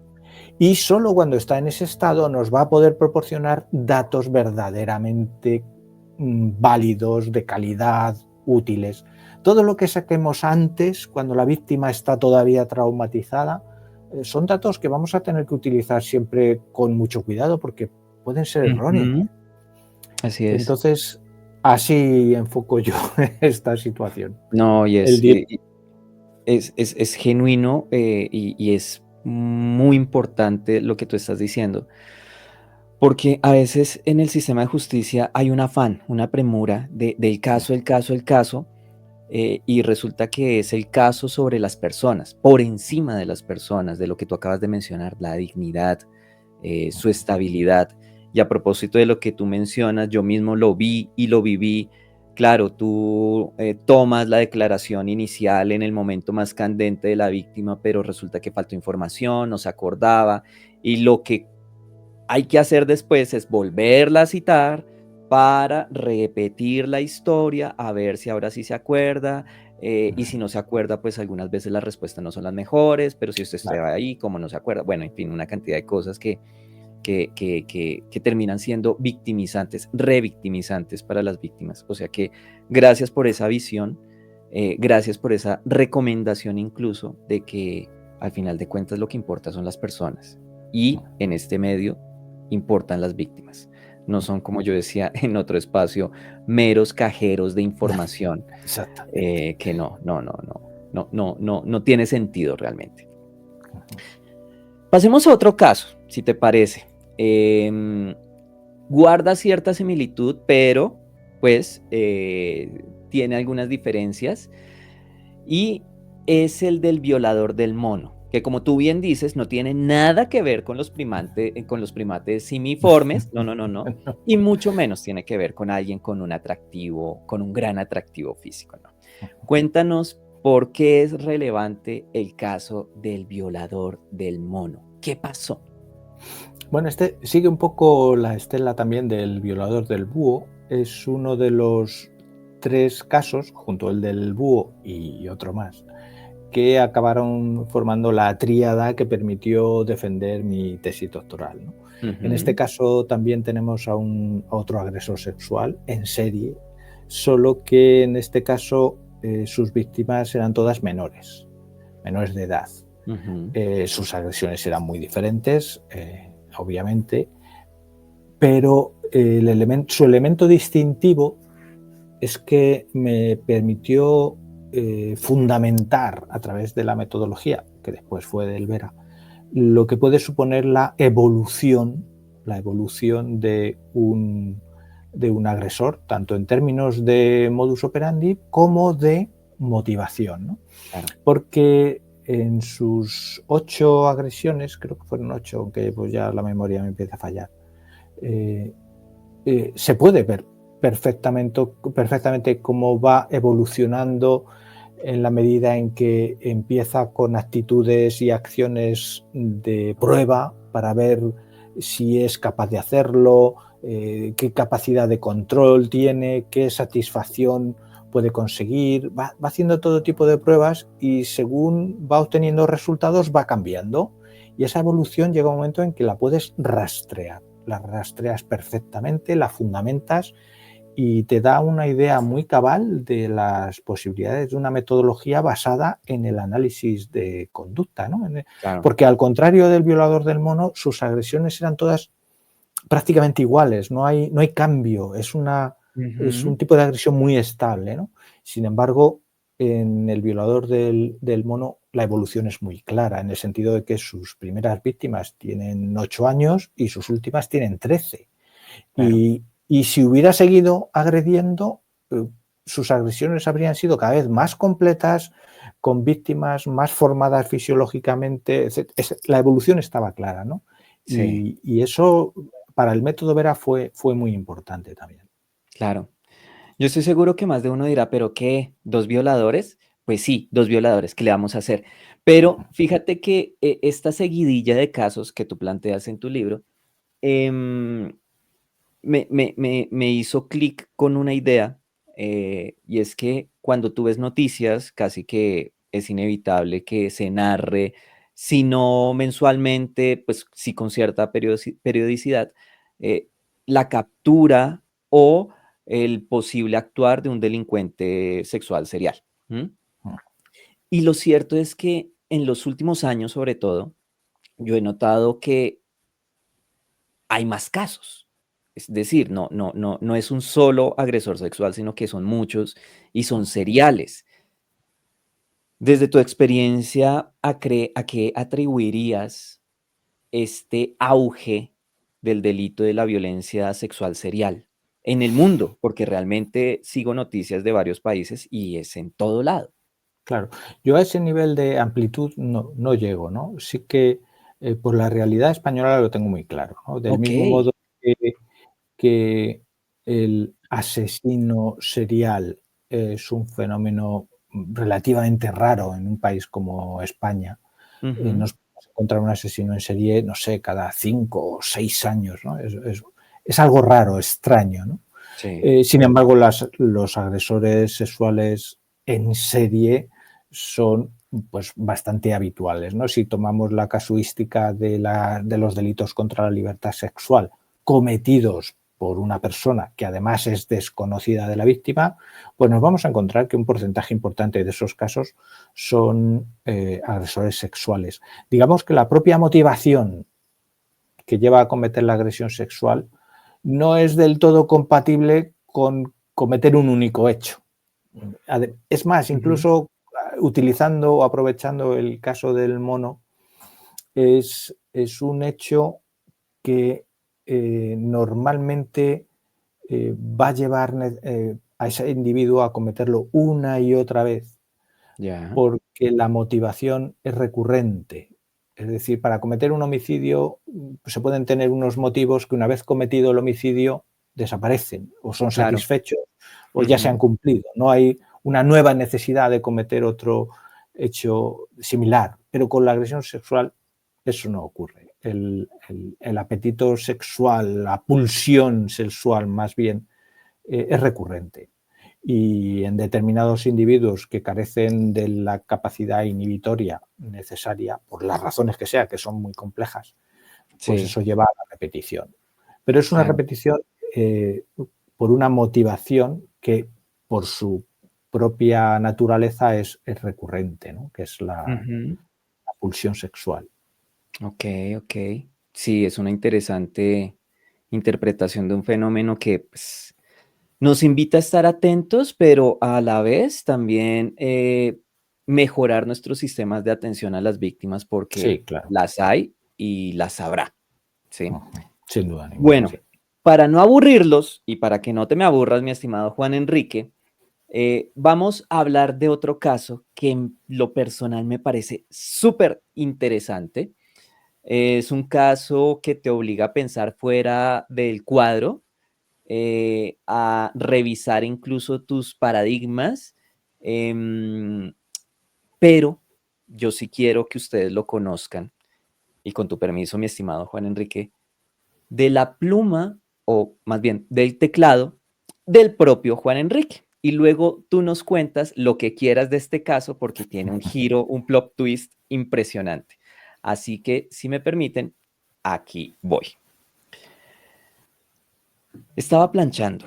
Y solo cuando está en ese estado nos va a poder proporcionar datos verdaderamente válidos, de calidad, útiles. Todo lo que saquemos antes, cuando la víctima está todavía traumatizada, son datos que vamos a tener que utilizar siempre con mucho cuidado porque pueden ser erróneos. Ujú. Así es. Entonces, así enfoco yo esta situación. No, y El es, día es genuino, y es muy importante lo que tú estás diciendo, porque a veces en el sistema de justicia hay un afán, una premura del caso, el caso, el caso, y resulta que es el caso sobre las personas, por encima de las personas, de lo que tú acabas de mencionar, la dignidad, su estabilidad. Y a propósito de lo que tú mencionas, yo mismo lo vi y lo viví. Claro, tú tomas la declaración inicial en el momento más candente de la víctima, pero resulta que faltó información, no se acordaba, y lo que hay que hacer después es volverla a citar para repetir la historia, a ver si ahora sí se acuerda, y si no se acuerda, pues algunas veces las respuestas no son las mejores, pero si usted Claro. estaba ahí, como no se acuerda, bueno, en fin, una cantidad de cosas que terminan siendo victimizantes, revictimizantes para las víctimas. O sea que gracias por esa visión, gracias por esa recomendación incluso de que al final de cuentas lo que importa son las personas y en este medio importan las víctimas. No son, como yo decía en otro espacio, meros cajeros de información, Exactamente. que no tiene sentido realmente. Pasemos a otro caso, si te parece. Em, Guarda cierta similitud, pero pues tiene algunas diferencias y es el del violador del mono, que como tú bien dices, no tiene nada que ver con los primates simiformes, no, no, no, no, y mucho menos tiene que ver con alguien con un atractivo, con un gran atractivo físico, ¿no? Cuéntanos por qué es relevante el caso del violador del mono. ¿Qué pasó? Bueno, este sigue un poco la estela también del violador del búho. Es uno de los 3 casos, junto al del búho y otro más, que acabaron formando la tríada que permitió defender mi tesis doctoral, ¿no? En este Ujú. caso también tenemos a otro agresor sexual en serie, solo que en este caso sus víctimas eran todas menores de edad. Ujú. Sus agresiones eran muy diferentes, obviamente, pero su elemento distintivo es que me permitió fundamentar a través de la metodología, que después fue del Vera, lo que puede suponer la evolución de un agresor, tanto en términos de modus operandi como de motivación, ¿no? Claro. Porque en sus 8 agresiones, creo que fueron 8, aunque pues ya la memoria me empieza a fallar, eh, se puede ver perfectamente cómo va evolucionando en la medida en que empieza con actitudes y acciones de prueba para ver si es capaz de hacerlo, qué capacidad de control tiene, qué satisfacción puede conseguir. Va haciendo todo tipo de pruebas y según va obteniendo resultados va cambiando. Y esa evolución llega un momento en que la puedes rastrear. La rastreas perfectamente, la fundamentas y te da una idea muy cabal de las posibilidades de una metodología basada en el análisis de conducta, ¿no? Claro. Porque al contrario del violador del mono, sus agresiones eran todas prácticamente iguales, no hay cambio, es un Ujú. tipo de agresión muy estable, ¿no? Sin embargo, en el violador del mono la evolución es muy clara, en el sentido de que sus primeras víctimas tienen 8 años y sus últimas tienen 13. Claro. Y si hubiera seguido agrediendo, sus agresiones habrían sido cada vez más completas, con víctimas más formadas fisiológicamente. La evolución estaba clara, ¿no? Sí, Y eso para el método Vera fue muy importante también. claro. Yo estoy seguro que más de uno dirá, ¿pero qué? ¿Dos violadores? Pues sí, dos violadores, ¿qué le vamos a hacer? Pero fíjate que esta seguidilla de casos que tú planteas en tu libro em, me hizo clic con una idea, y es que cuando tú ves noticias, casi que es inevitable que se narre, si no mensualmente, pues sí con cierta periodicidad, eh, la captura o el posible actuar de un delincuente sexual serial. ¿M? Y lo cierto es que en los últimos años, sobre todo, yo he notado que hay más casos. Es decir, no es un solo agresor sexual, sino que son muchos y son seriales. Desde tu experiencia, ¿a qué atribuirías este auge del delito de la violencia sexual serial en el mundo? Porque realmente sigo noticias de varios países y es en todo lado. Claro, yo a ese nivel de amplitud no llego, ¿no? Sí que por la realidad española lo tengo muy claro, ¿no? Del Ok. mismo modo que el asesino serial es un fenómeno relativamente raro en un país como España. Ujú. Nos podemos encontrar un asesino en serie, no sé, cada 5 o 6 años, ¿no? Es algo raro, extraño, ¿no? Sí, Sin embargo, los agresores sexuales en serie son pues bastante habituales, ¿no? Si tomamos la casuística de los delitos contra la libertad sexual cometidos por una persona que además es desconocida de la víctima, pues nos vamos a encontrar que un porcentaje importante de esos casos son agresores sexuales. Digamos que la propia motivación que lleva a cometer la agresión sexual no es del todo compatible con cometer un único hecho. Es más, ujú, incluso utilizando o aprovechando el caso del mono, es un hecho que normalmente va a llevar a ese individuo a cometerlo una y otra vez, ya, porque la motivación es recurrente. Es decir, para cometer un homicidio se pueden tener unos motivos que una vez cometido el homicidio desaparecen o son claro. satisfechos o ya se han Ujú, cumplido. No hay una nueva necesidad de cometer otro hecho similar. Pero con la agresión sexual eso no ocurre. El apetito sexual, la pulsión sexual más bien, es recurrente. Y en determinados individuos que carecen de la capacidad inhibitoria necesaria, por las razones que sea, que son muy complejas, pues sí, eso lleva a la repetición. Pero es una claro. repetición por una motivación que por su propia naturaleza es recurrente, ¿no? Que es Ujú. la pulsión sexual. Ok, ok. Sí, es una interesante interpretación de un fenómeno que pues, nos invita a estar atentos, pero a la vez también mejorar nuestros sistemas de atención a las víctimas porque Sí, claro. las hay y las habrá, ¿sí? Ujú. Sin duda ninguna, Bueno, sí. para no aburrirlos y para que no te me aburras, mi estimado Juan Enrique, vamos a hablar de otro caso que en lo personal me parece súper interesante. Es un caso que te obliga a pensar fuera del cuadro, a revisar incluso tus paradigmas, em, pero yo sí quiero que ustedes lo conozcan, y con tu permiso, mi estimado Juan Enrique, de la pluma, o más bien del teclado, del propio Juan Enrique. Y luego tú nos cuentas lo que quieras de este caso porque tiene un giro, un plot twist impresionante. Así que, si me permiten, aquí voy. Estaba planchando.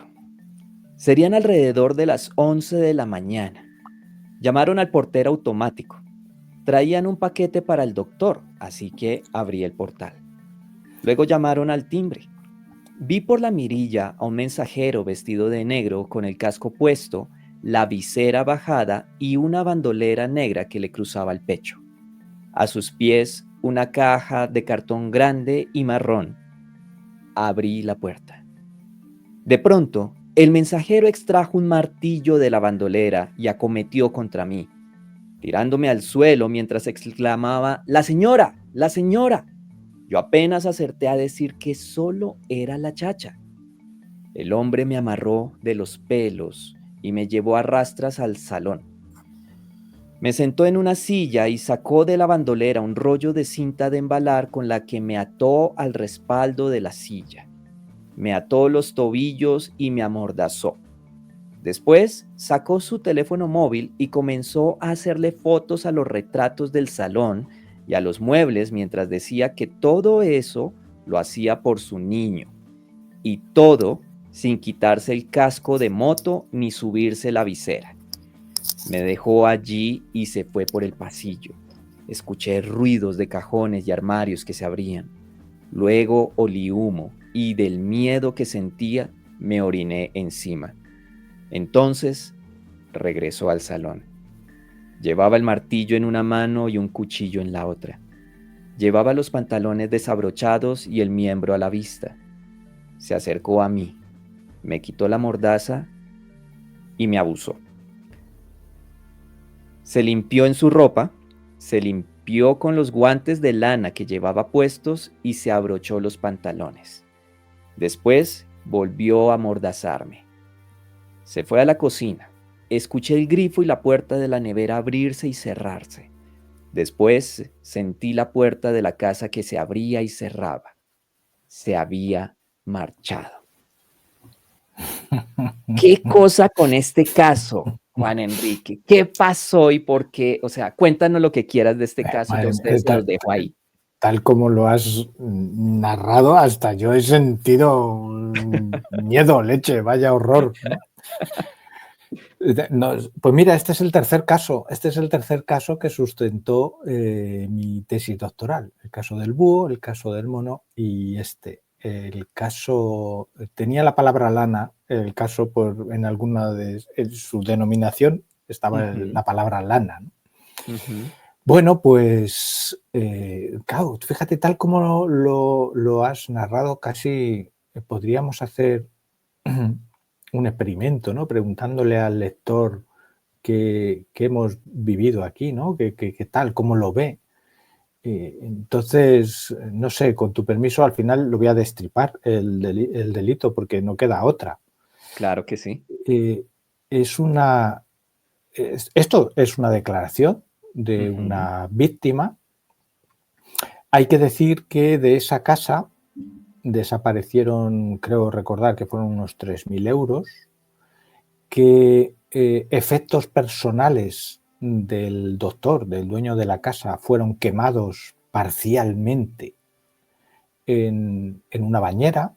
Serían alrededor de las 11 de la mañana. Llamaron al portero automático. Traían un paquete para el doctor, así que abrí el portal. Luego llamaron al timbre. Vi por la mirilla a un mensajero vestido de negro con el casco puesto la visera bajada y una bandolera negra que le cruzaba el pecho. A sus pies, una caja de cartón grande y marrón. Abrí la puerta. De pronto, el mensajero extrajo un martillo de la bandolera y acometió contra mí, tirándome al suelo mientras exclamaba: ¡La señora! ¡La señora! Yo apenas acerté a decir que solo era la chacha. El hombre me amarró de los pelos y me llevó a rastras al salón. Me sentó en una silla y sacó de la bandolera un rollo de cinta de embalar con la que me ató al respaldo de la silla. Me ató los tobillos y me amordazó. Después sacó su teléfono móvil y comenzó a hacerle fotos a los retratos del salón y a los muebles mientras decía que todo eso lo hacía por su niño. Y todo sin quitarse el casco de moto ni subirse la visera. Me dejó allí y se fue por el pasillo. Escuché ruidos de cajones y armarios que se abrían. Luego olí humo y del miedo que sentía me oriné encima. Entonces regresó al salón. Llevaba el martillo en una mano y un cuchillo en la otra. Llevaba los pantalones desabrochados y el miembro a la vista. Se acercó a mí, me quitó la mordaza y me abusó. Se limpió en su ropa, se limpió con los guantes de lana que llevaba puestos y se abrochó los pantalones. Después volvió a amordazarme. Se fue a la cocina. Escuché el grifo y la puerta de la nevera abrirse y cerrarse. Después sentí la puerta de la casa que se abría y cerraba. Se había marchado. ¿Qué cosa con este caso, Juan Enrique? ¿Qué pasó y por qué? O sea, cuéntanos lo que quieras de este caso. Yo a ustedes se los dejo ahí. Tal como lo has narrado, hasta yo he sentido miedo, leche, vaya horror, ¿no? No, pues mira, este es el tercer caso que sustentó mi tesis doctoral. El caso del búho, el caso del mono y el caso, tenía la palabra lana, el caso en alguna de su denominación estaba la palabra lana, ¿no? Bueno, pues claro, fíjate, tal como lo has narrado, casi podríamos hacer un experimento, ¿no? Preguntándole al lector qué hemos vivido aquí, ¿no? ¿Qué tal? ¿Cómo lo ve? Entonces, no sé, con tu permiso, al final lo voy a destripar el delito porque no queda otra. Claro que sí. Esto es una declaración de una víctima. Hay que decir que de esa casa desaparecieron, creo recordar que fueron unos 3.000 euros, que efectos personales del doctor, del dueño de la casa, fueron quemados parcialmente en una bañera,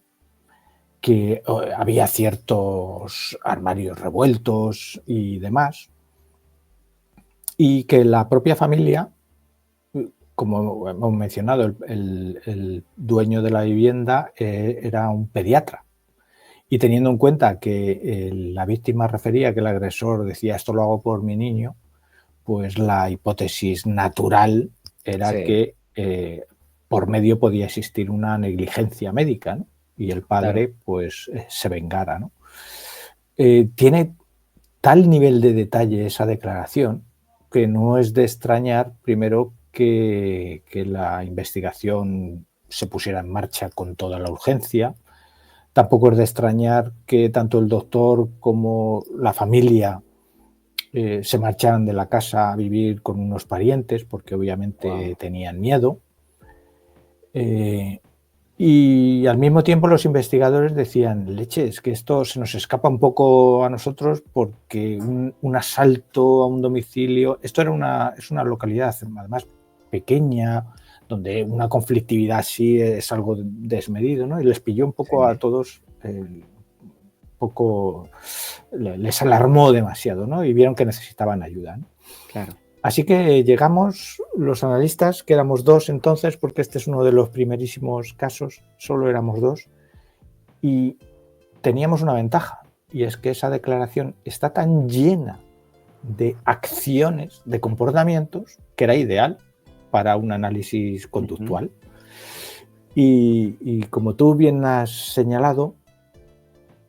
que había ciertos armarios revueltos y demás, y que la propia familia, como hemos mencionado, el dueño de la vivienda era un pediatra. Y teniendo en cuenta que la víctima refería que el agresor decía esto lo hago por mi niño, pues la hipótesis natural era que por medio podía existir una negligencia médica, ¿no? Y el padre pues se vengara, ¿no? Tiene tal nivel de detalle esa declaración que no es de extrañar, primero, que la investigación se pusiera en marcha con toda la urgencia. Tampoco es de extrañar que tanto el doctor como la familia se marcharan de la casa a vivir con unos parientes porque obviamente tenían miedo. Y al mismo tiempo los investigadores decían, leche, es que esto se nos escapa un poco a nosotros porque un asalto a un domicilio, esto es una localidad además pequeña, donde una conflictividad así es algo desmedido, ¿no? Y les pilló un poco a todos, les alarmó demasiado, ¿no? Y vieron que necesitaban ayuda, ¿no? Claro. Así que llegamos los analistas, que éramos dos entonces, porque este es uno de los primerísimos casos, solo éramos dos, y teníamos una ventaja. y es que esa declaración está tan llena de acciones, de comportamientos, que era ideal para un análisis conductual. Y como tú bien has señalado,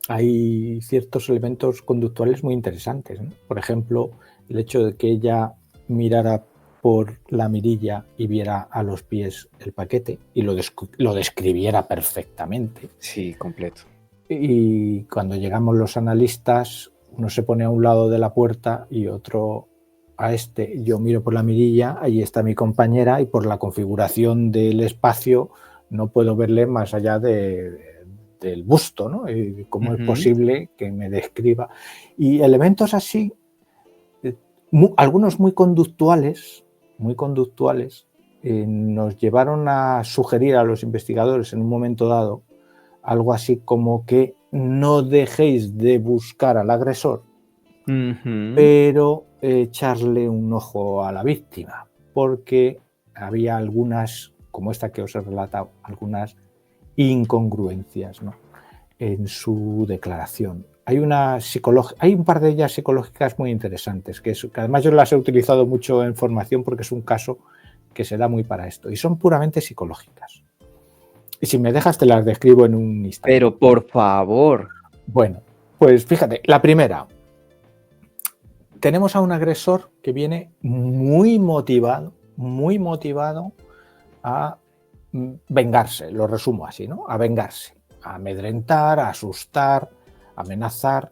hay ciertos elementos conductuales muy interesantes, ¿no? Por ejemplo, el hecho de que ella mirara por la mirilla y viera a los pies el paquete y lo describiera perfectamente. Sí, completo. Y cuando llegamos los analistas, uno se pone a un lado de la puerta y otro a este. Yo miro por la mirilla, ahí está mi compañera, y por la configuración del espacio no puedo verle más allá del busto, ¿no? Y ¿cómo es posible que me describa? Y elementos así, algunos muy conductuales, nos llevaron a sugerir a los investigadores en un momento dado algo así como que no dejéis de buscar al agresor, pero echarle un ojo a la víctima, porque había algunas, como esta que os he relatado, algunas incongruencias, ¿no?, en su declaración. Hay un par de ellas psicológicas muy interesantes, que además yo las he utilizado mucho en formación porque es un caso que se da muy para esto, y son puramente psicológicas. Y si me dejas te las describo en un instante. Pero por favor. Bueno, pues fíjate, la primera. Tenemos a un agresor que viene muy motivado a vengarse, lo resumo así, ¿no? A vengarse, a amedrentar, a asustar, a amenazar,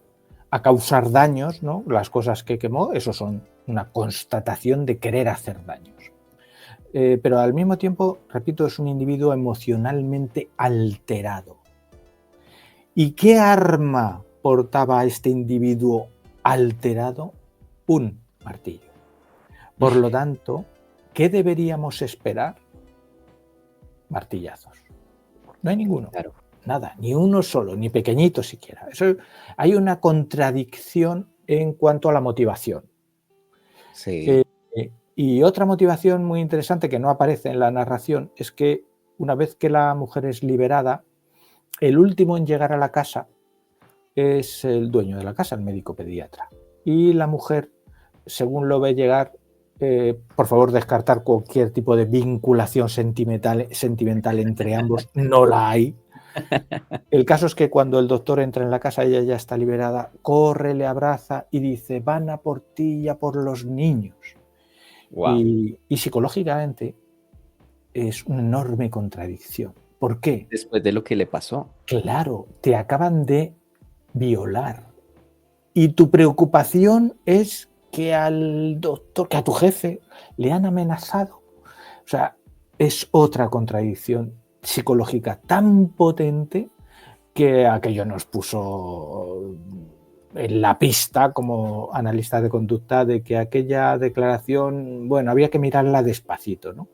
a causar daños, ¿no? Las cosas que quemó, eso son una constatación de querer hacer daños. Pero al mismo tiempo, repito, es un individuo emocionalmente alterado. ¿Y qué arma portaba este individuo alterado? Un martillo. Por lo tanto, ¿qué deberíamos esperar? Martillazos. No hay ninguno. Claro. Nada, ni uno solo, ni pequeñito siquiera. Hay una contradicción en cuanto a la motivación. Sí. Y otra motivación muy interesante que no aparece en la narración es que una vez que la mujer es liberada, el último en llegar a la casa es el dueño de la casa, el médico pediatra. Y la mujer, según lo ve llegar, por favor, descartar cualquier tipo de vinculación sentimental entre ambos. No la hay. El caso es que cuando el doctor entra en la casa, ella ya está liberada, corre, le abraza y dice: van a por ti y a por los niños. Wow. Y psicológicamente es una enorme contradicción. ¿Por qué? Después de lo que le pasó. Claro, te acaban de violar. Y tu preocupación es que al doctor, que a tu jefe le han amenazado. O sea, es otra contradicción psicológica tan potente que aquello nos puso en la pista como analistas de conducta de que aquella declaración, bueno, había que mirarla despacito, ¿no?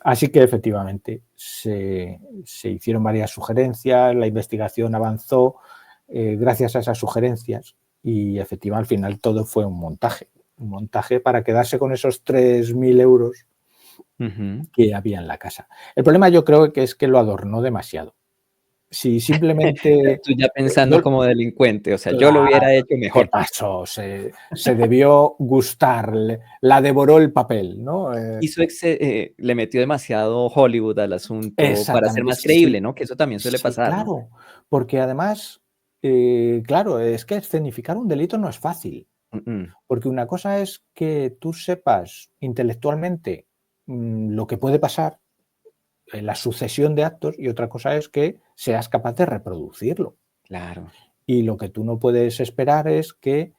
Así que efectivamente se hicieron varias sugerencias, la investigación avanzó gracias a esas sugerencias y efectivamente al final todo fue un montaje para quedarse con esos 3.000 euros que había en la casa. El problema yo creo que es que lo adornó demasiado. Si simplemente... Tú ya pensando como delincuente, o sea, yo lo hubiera hecho mejor. ¿Qué pasó? Se debió gustar, la devoró el papel, ¿no? Le metió demasiado Hollywood al asunto para ser Exactamente, más creíble, ¿no? Que eso también suele sí, pasar, ¿no? claro, porque además, claro, es que escenificar un delito no es fácil, porque una cosa es que tú sepas intelectualmente lo que puede pasar en la sucesión de actos y otra cosa es que seas capaz de reproducirlo. Claro. Y lo que tú no puedes esperar es que,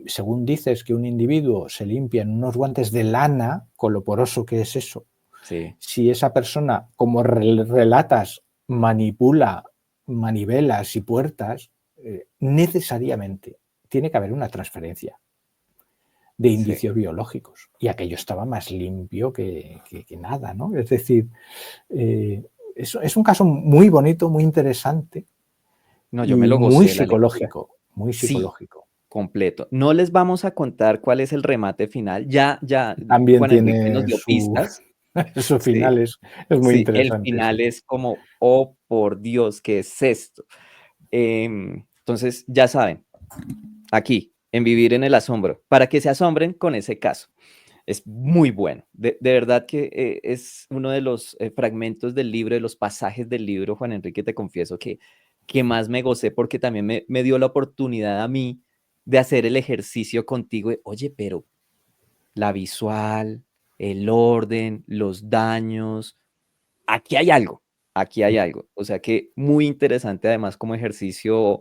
según dices que un individuo se limpia en unos guantes de lana, con lo poroso que es eso, Sí. si esa persona, como relatas, manipula manivelas y puertas, necesariamente tiene que haber una transferencia de indicios biológicos. Y aquello estaba más limpio que nada, ¿no? Es decir, es un caso muy bonito, muy interesante. No, yo Y me lo muy gocé la lectura. psicológico, muy Sí, psicológico. completo. No les vamos a contar cuál es el remate final. Ya También Juan Enrique nos tiene dio su pistas. Sí, final, es muy el interesante, sí. final es como, oh, por Dios, ¿qué es esto? Entonces, ya saben, aquí, en Vivir en el Asombro, para que se asombren con ese caso. Es muy bueno. De verdad que es uno de los fragmentos del libro, de los pasajes del libro, Juan Enrique, te confieso que más me gocé porque también me dio la oportunidad a mí de hacer el ejercicio contigo. Oye, pero la visual, el orden, los daños, aquí hay algo, aquí hay algo. O sea que muy interesante además como ejercicio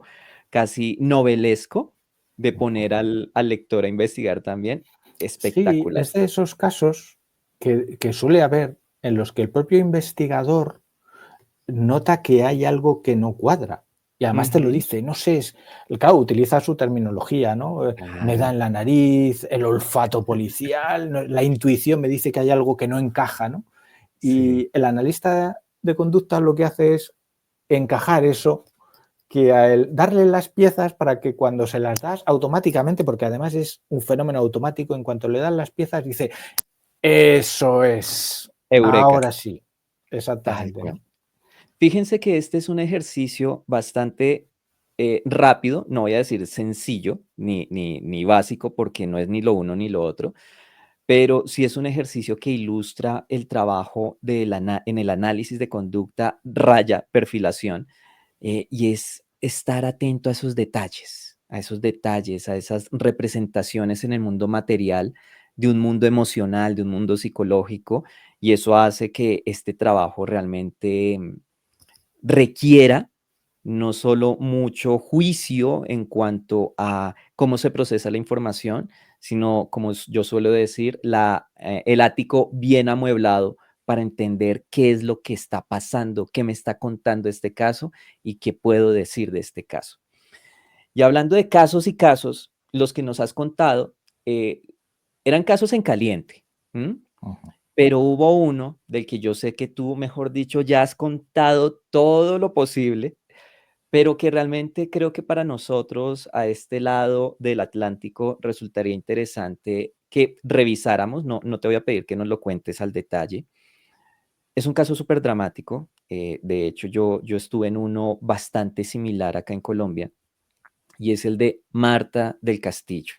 casi novelesco de poner al lector a investigar también. Sí, Espectacular. es de esos casos que suele haber en los que el propio investigador nota que hay algo que no cuadra. Y además te lo Ujú. dice, no sé, claro, utiliza su terminología, ¿no? Me da Claro, en la nariz, el olfato policial, la intuición me dice que hay algo que no encaja, ¿no? sí, Y el analista de conducta lo que hace es encajar eso, que a él, darle las piezas para que cuando se las das automáticamente, porque además es un fenómeno automático, en cuanto le dan las piezas dice, eso es, eureka, ahora sí, tal exactamente, cual. ¿no? Fíjense que este es un ejercicio bastante rápido, no voy a decir sencillo ni básico, porque no es ni lo uno ni lo otro, pero sí es un ejercicio que ilustra el trabajo en el análisis de conducta raya perfilación, y es estar atento a esos detalles, a esas representaciones en el mundo material, de un mundo emocional, de un mundo psicológico, y eso hace que este trabajo realmente requiera no solo mucho juicio en cuanto a cómo se procesa la información, sino, como yo suelo decir, el ático bien amueblado para entender qué es lo que está pasando, qué me está contando este caso y qué puedo decir de este caso. Y hablando de casos y casos, los que nos has contado eh, eran casos en caliente. ¿M? Ujú. Pero hubo uno del que yo sé que tú, mejor dicho, ya has contado todo lo posible, pero que realmente creo que para nosotros a este lado del Atlántico resultaría interesante que revisáramos. No te voy a pedir que nos lo cuentes al detalle. Es un caso súper dramático. De hecho, yo estuve en uno bastante similar acá en Colombia y es el de Marta del Castillo.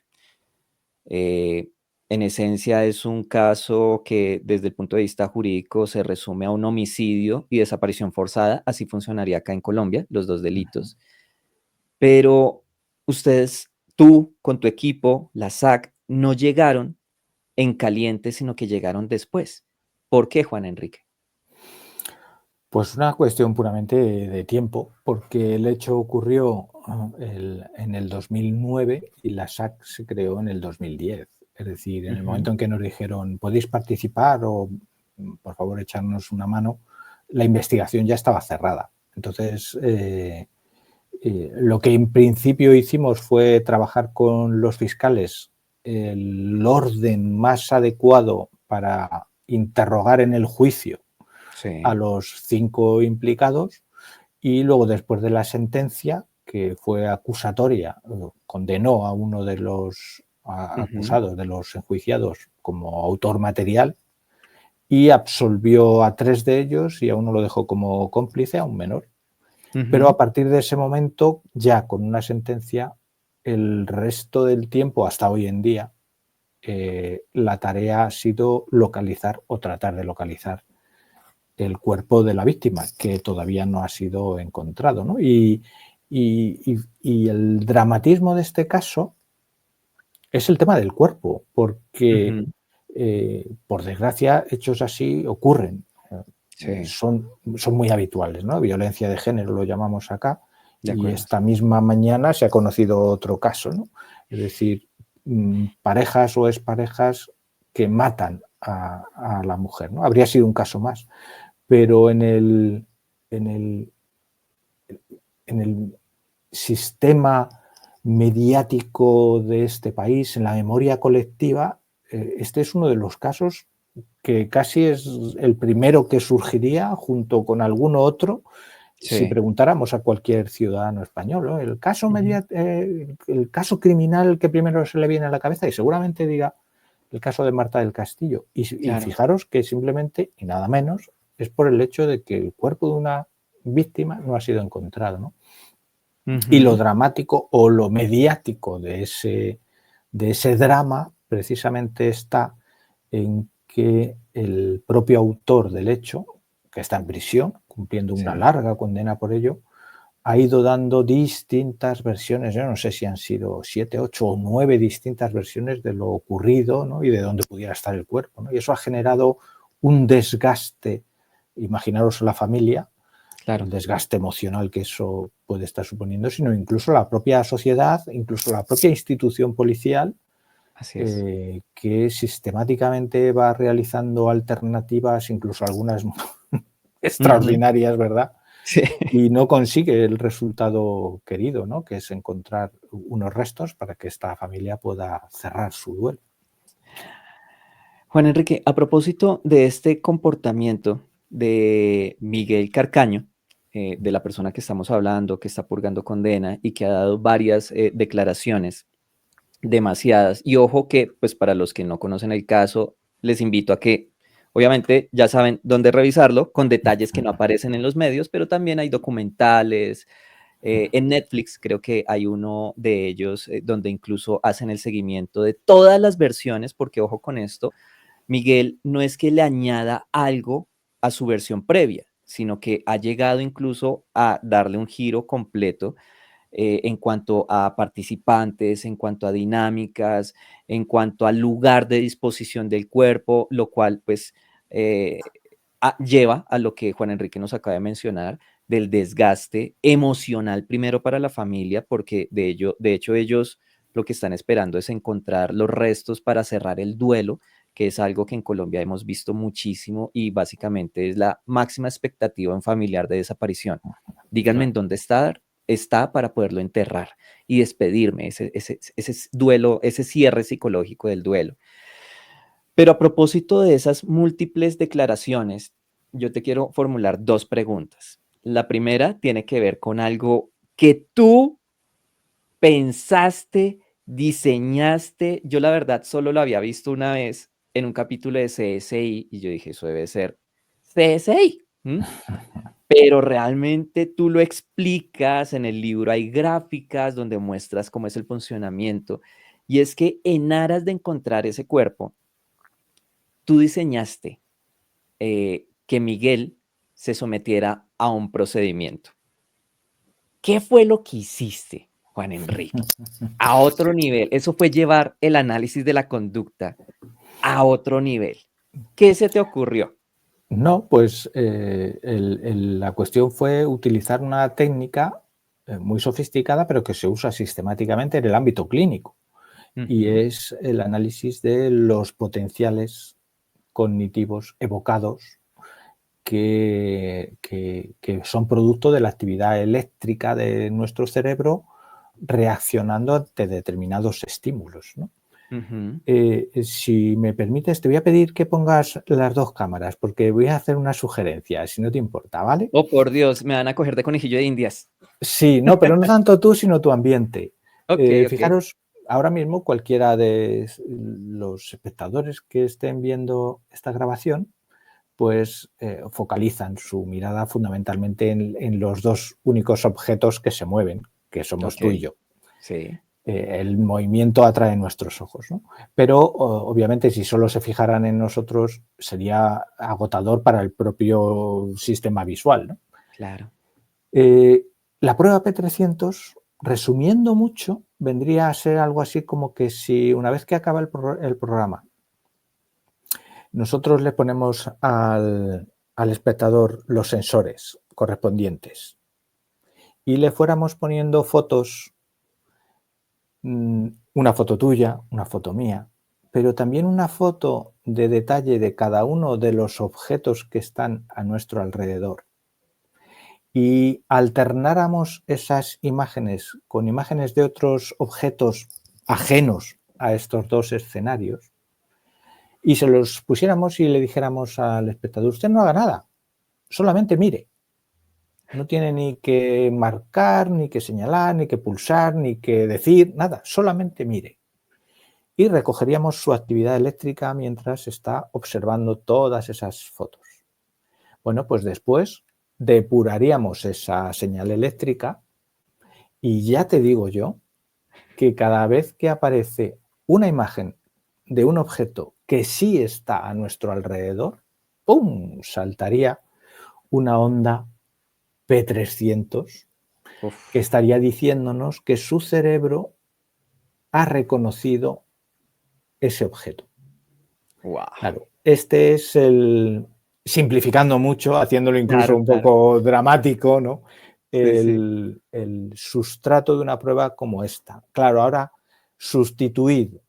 Eh, en esencia es un caso que desde el punto de vista jurídico se resume a un homicidio y desaparición forzada. Así funcionaría acá en Colombia, los dos delitos. Pero ustedes, tú con tu equipo, la SAC, no llegaron en caliente, sino que llegaron después. ¿Por qué, Juan Enrique? Pues una cuestión puramente de tiempo, porque el hecho ocurrió en el 2009 y la SAC se creó en el 2010. Es decir, en el Ujú. momento en que nos dijeron, podéis participar o por favor echarnos una mano, la investigación ya estaba cerrada. Entonces, lo que en principio hicimos fue trabajar con los fiscales el orden más adecuado para interrogar en el juicio a Sí. los 5 implicados y luego después de la sentencia, que fue acusatoria, condenó a uno de los Ujú, acusados, de los enjuiciados, como autor material y absolvió a 3 de ellos y a uno lo dejó como cómplice, a un menor. Pero a ujú. partir de ese momento, ya con una sentencia, el resto del tiempo, hasta hoy en día, la tarea ha sido localizar o tratar de localizar el cuerpo de la víctima, que todavía no ha sido encontrado, ¿no? Y el dramatismo de este caso es el tema del cuerpo, porque, Ujú. por desgracia, hechos así ocurren. Sí, Son muy habituales, ¿no? Violencia de género lo llamamos acá, de y acuerdo. esta misma mañana se ha conocido otro caso, ¿no? Es decir, parejas o exparejas que matan a la mujer, ¿no? Habría sido un caso más, pero en el, en el sistema mediático de este país, en la memoria colectiva, este es uno de los casos que casi es el primero que surgiría junto con alguno otro si Sí. preguntáramos a cualquier ciudadano español, ¿no? Ujú. El caso criminal que primero se le viene a la cabeza y seguramente diga el caso de Marta del Castillo. Y Claro. fijaros que simplemente, y nada menos, es por el hecho de que el cuerpo de una víctima no ha sido encontrado, ¿no? Y lo Ujú. dramático o lo mediático de ese drama precisamente está en que el propio autor del hecho, que está en prisión, cumpliendo una Sí. larga condena por ello, ha ido dando distintas versiones, yo no sé si han sido 7, 8 o 9 distintas versiones de lo ocurrido, ¿no? Y de dónde pudiera estar el cuerpo, ¿no? Y eso ha generado un desgaste, imaginaros a la familia, el Claro, desgaste emocional que eso puede estar suponiendo, sino incluso la propia sociedad, incluso la propia institución policial, así es. que sistemáticamente va realizando alternativas, incluso algunas Ujú. extraordinarias, ¿verdad? Sí. Y no consigue el resultado querido, ¿no? Que es encontrar unos restos para que esta familia pueda cerrar su duelo. Juan Enrique, a propósito de este comportamiento de Miguel Carcaño, de la persona que estamos hablando, que está purgando condena y que ha dado varias declaraciones, demasiadas. Y ojo que, pues para los que no conocen el caso, les invito a que, obviamente, ya saben dónde revisarlo, con detalles que no aparecen en los medios, pero también hay documentales. En Netflix creo que hay uno de ellos donde incluso hacen el seguimiento de todas las versiones, porque ojo con esto, Miguel no es que le añada algo a su versión previa, sino que ha llegado incluso a darle un giro completo en cuanto a participantes, en cuanto a dinámicas, en cuanto al lugar de disposición del cuerpo, lo cual pues eh, lleva a lo que Juan Enrique nos acaba de mencionar, del desgaste emocional primero para la familia, porque de hecho ellos lo que están esperando es encontrar los restos para cerrar el duelo, que es algo que en Colombia hemos visto muchísimo y básicamente es la máxima expectativa en familiar de desaparición. Díganme en Claro. dónde está para poderlo enterrar y despedirme, ese duelo, ese cierre psicológico del duelo. Pero a propósito de esas múltiples declaraciones, yo te quiero formular dos preguntas. La primera tiene que ver con algo que tú pensaste, diseñaste. Yo la verdad solo lo había visto una vez en un capítulo de CSI y yo dije, eso debe ser CSI. Pero realmente tú lo explicas, en el libro hay gráficas donde muestras cómo es el funcionamiento. Y es que en aras de encontrar ese cuerpo, tú diseñaste que Miguel se sometiera a un procedimiento. ¿Qué fue lo que hiciste, Juan Enrique? A otro nivel. Eso fue llevar el análisis de la conducta a otro nivel. ¿Qué se te ocurrió? No, pues la cuestión fue utilizar una técnica muy sofisticada, pero que se usa sistemáticamente en el ámbito clínico, y Ujú. es el análisis de los potenciales cognitivos evocados que son producto de la actividad eléctrica de nuestro cerebro reaccionando ante determinados estímulos, ¿no? Ujú. Si me permites, te voy a pedir que pongas las dos cámaras porque voy a hacer una sugerencia, si no te importa, ¿vale? Oh, por Dios, me van a coger de conejillo de indias. Sí, no, pero no tanto tú, sino tu ambiente. Ok, ok. Fijaros, ahora mismo cualquiera de los espectadores que estén viendo esta grabación, pues focalizan su mirada fundamentalmente en los dos únicos objetos que se mueven, que somos Ok, tú y yo. sí. El movimiento atrae nuestros ojos, ¿no? Pero obviamente si solo se fijaran en nosotros sería agotador para el propio sistema visual, ¿no? Claro. Eh, la prueba P300, resumiendo mucho, vendría a ser algo así como que si una vez que acaba el programa, nosotros le ponemos al espectador los sensores correspondientes y le fuéramos poniendo fotos, una foto tuya, una foto mía, pero también una foto de detalle de cada uno de los objetos que están a nuestro alrededor, y alternáramos esas imágenes con imágenes de otros objetos ajenos a estos dos escenarios y se los pusiéramos y le dijéramos al espectador, usted no haga nada, solamente mire. No tiene ni que marcar, ni que señalar, ni que pulsar, ni que decir, nada, solamente mire. Y recogeríamos su actividad eléctrica mientras está observando todas esas fotos. Bueno, pues después depuraríamos esa señal eléctrica Y ya te digo yo que cada vez que aparece una imagen de un objeto que sí está a nuestro alrededor, ¡pum!, saltaría una onda P300 que Uf, estaría diciéndonos que su cerebro ha reconocido ese objeto. wow. Claro, este es simplificando mucho, haciéndolo incluso Claro, un claro. poco dramático, ¿no? Sí, sí. El sustrato de una prueba como esta. Claro, ahora sustituir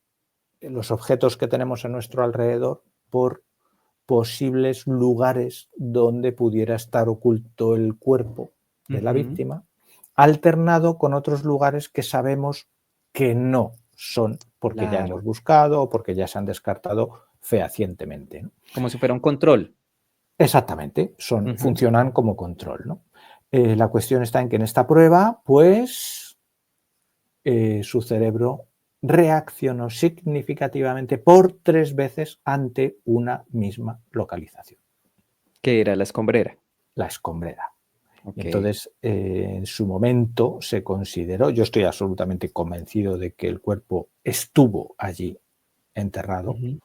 los objetos que tenemos a nuestro alrededor por posibles lugares donde pudiera estar oculto el cuerpo de la Ujú. víctima, alternado con otros lugares que sabemos que no son, porque ya hemos Claro. buscado o porque ya se han descartado fehacientemente, ¿no? Como si fuera un control. Exactamente, Ujú. funcionan como control, ¿no? La cuestión está en que en esta prueba, pues, su cerebro reaccionó significativamente por 3 veces ante una misma localización, Que era la escombrera. la escombrera. Y Ok. entonces, en su momento se consideró, yo estoy absolutamente convencido de que el cuerpo estuvo allí enterrado, Ujú.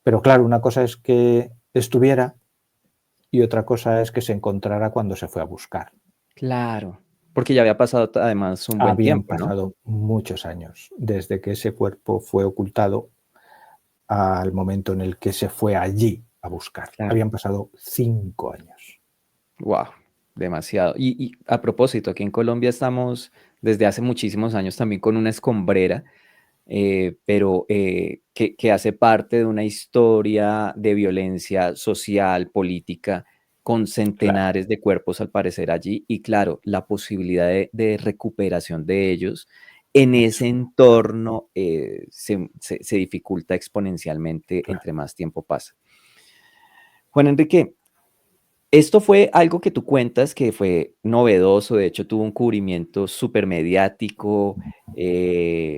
pero claro, una cosa es que estuviera y otra cosa es que se encontrara cuando se fue a buscar. Claro. Porque ya había pasado además un buen Habían tiempo, ¿no? pasado muchos años desde que ese cuerpo fue ocultado al momento en el que se fue allí a buscar. Claro. Habían pasado 5 años. Wow, demasiado. Y a propósito, aquí en Colombia estamos desde hace muchísimos años también con una escombrera, pero que hace parte de una historia de violencia social, política, con Claro, centenares de cuerpos al parecer allí. Y claro, la posibilidad de recuperación de ellos en eso, ese entorno se dificulta exponencialmente claro. entre más tiempo pasa. Juan Enrique, esto fue algo que tú cuentas que fue novedoso, de hecho tuvo un cubrimiento súper mediático,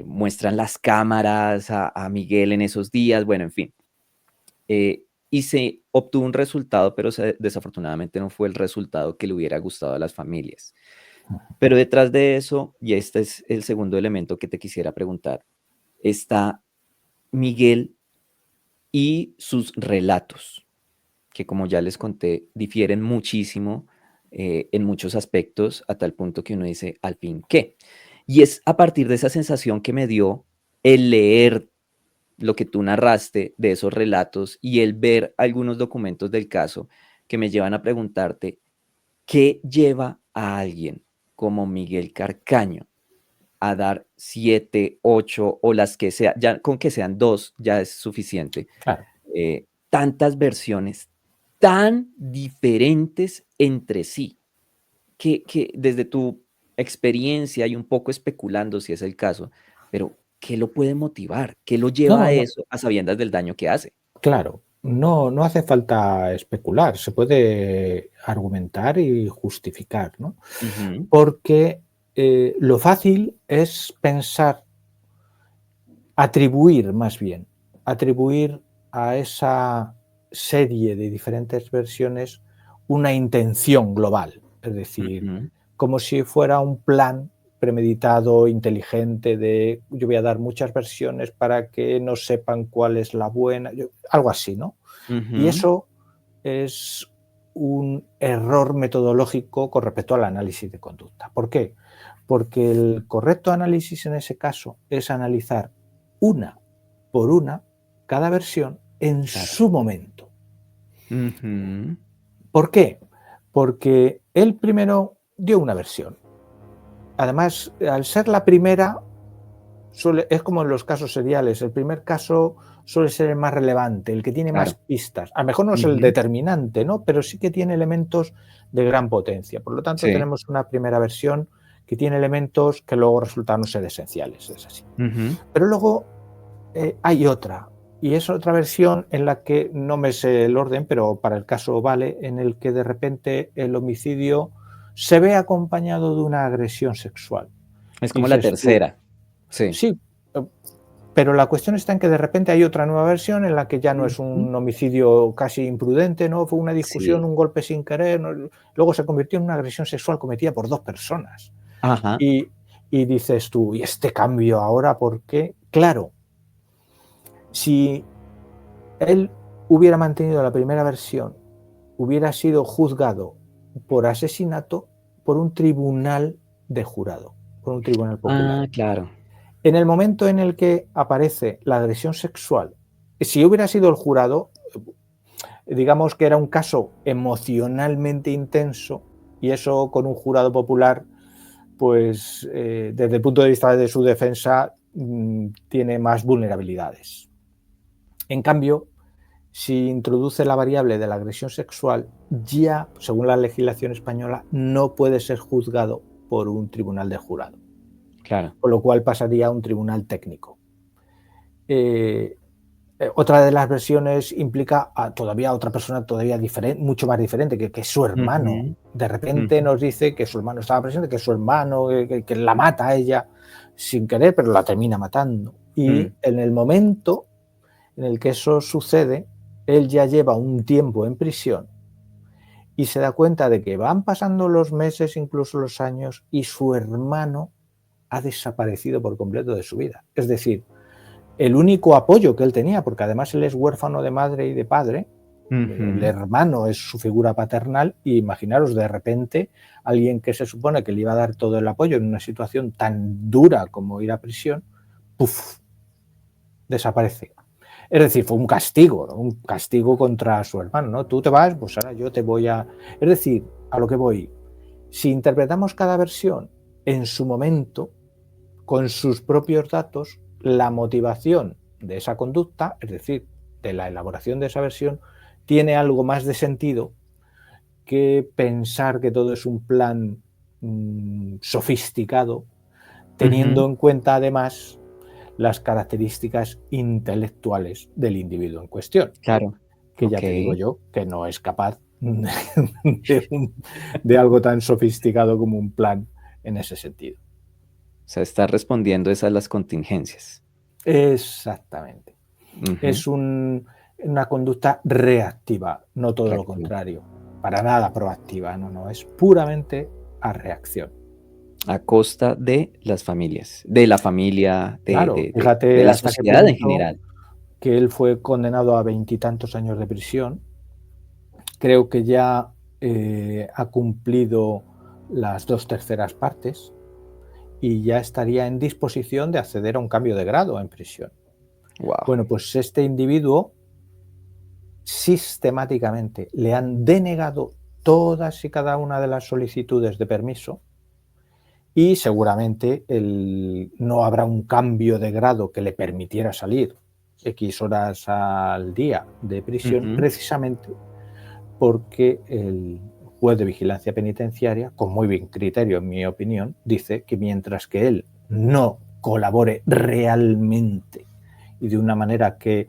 muestran las cámaras a Miguel en esos días, bueno, en fin. Y se obtuvo un resultado, pero desafortunadamente no fue el resultado que le hubiera gustado a las familias. Pero detrás de eso, y este es el segundo elemento que te quisiera preguntar, está Miguel y sus relatos, que como ya les conté, difieren muchísimo en muchos aspectos, a tal punto que uno dice, al fin, ¿qué? Y es a partir de esa sensación que me dio el leer lo que tú narraste de esos relatos y el ver algunos documentos del caso que me llevan a preguntarte, ¿qué lleva a alguien como Miguel Carcaño a dar 7, 8 o las que sea, ya con que sean dos ya es suficiente, Claro. tantas versiones tan diferentes entre sí, que desde tu experiencia y un poco especulando si es el caso, pero ¿qué lo puede motivar? ¿Qué lo lleva No, a no, eso a sabiendas del daño que hace? claro. No, no hace falta especular, se puede argumentar y justificar, ¿no? Ujú, Porque lo fácil es pensar, atribuir más bien, atribuir a esa serie de diferentes versiones una intención global, es decir, ujú, como si fuera un plan premeditado, inteligente, de yo voy a dar muchas versiones para que no sepan cuál es la buena, algo así, ¿no? Y ujú. eso es un error metodológico con respecto al análisis de conducta. ¿Por qué? Porque el correcto análisis en ese caso es analizar una por una cada versión en Claro. su momento. Ujú. ¿Por qué? Porque él primero dio una versión. Además, al ser la primera, es como en los casos seriales. El primer caso suele ser el más relevante, el que tiene más Claro. pistas. A lo mejor no es el Ujú. determinante, ¿no? Pero sí que tiene elementos de gran potencia. Por lo tanto, Sí. tenemos una primera versión que tiene elementos que luego resultan no ser esenciales. Es así. Ujú. Pero luego hay otra. Y es otra versión en la que no me sé el orden, pero para el caso vale, en el que de repente el homicidio se ve acompañado de una agresión sexual. Es Y como la dices tú, tercera. Sí. sí, pero la cuestión está en que de repente hay otra nueva versión en la que ya no es Ujú. un homicidio casi imprudente, ¿no? Fue una discusión, Sí. un golpe sin querer, ¿no? Luego se convirtió en una agresión sexual cometida por 2 personas. Ajá. Y dices tú, ¿y este cambio ahora por qué? Claro, si él hubiera mantenido la primera versión, hubiera sido juzgado por asesinato por un tribunal de jurado, por un tribunal popular. Ah, claro. En el momento en el que aparece la agresión sexual, si hubiera sido el jurado, digamos que era un caso emocionalmente intenso y eso con un jurado popular, pues desde el punto de vista de su defensa, tiene más vulnerabilidades. En cambio, si introduce la variable de la agresión sexual, ya, según la legislación española, no puede ser juzgado por un tribunal de jurado, Claro. con lo cual pasaría a un tribunal técnico. Otra de las versiones implica a todavía otra persona todavía diferente, mucho más diferente, que es su hermano. Ujú, De repente ujú, nos dice que su hermano estaba presente, que su hermano que la mata a ella sin querer, pero la termina matando. Y mm, en el momento en el que eso sucede, él ya lleva un tiempo en prisión y se da cuenta de que van pasando los meses, incluso los años, y su hermano ha desaparecido por completo de su vida. Es decir, el único apoyo que él tenía, porque además él es huérfano de madre y de padre, el ujú. hermano es su figura paternal, y imaginaros de repente alguien que se supone que le iba a dar todo el apoyo en una situación tan dura como ir a prisión, ¡puf!, desaparece. Es decir, fue un castigo, ¿no? Un castigo contra su hermano, ¿no? Tú te vas, pues ahora yo te voy a... Es decir, a lo que voy, si interpretamos cada versión en su momento, con sus propios datos, la motivación de esa conducta, es decir, de la elaboración de esa versión, tiene algo más de sentido que pensar que todo es un plan sofisticado, Ujú, teniendo en cuenta además las características intelectuales del individuo en cuestión, claro. que ya te digo Ok. yo que no es capaz de algo tan sofisticado como un plan en ese sentido. O sea, está respondiendo es a las contingencias. Exactamente. Ujú, Es una conducta reactiva, no todo lo reactiva. contrario, para nada proactiva, no, no, es puramente a reacción. A costa de las familias, de la familia, Claro, de fíjate la hasta qué sociedad en punto general. que él fue condenado a 20 y tantos años de prisión. Creo que ya ha cumplido las 2/3 partes y ya estaría en disposición de acceder a un cambio de grado en prisión. Wow. Bueno, pues este individuo sistemáticamente le han denegado todas y cada una de las solicitudes de permiso y seguramente no habrá un cambio de grado que le permitiera salir X horas al día de prisión, precisamente porque el juez de vigilancia penitenciaria, con muy bien criterio en mi opinión, dice que mientras que él no colabore realmente y de una manera que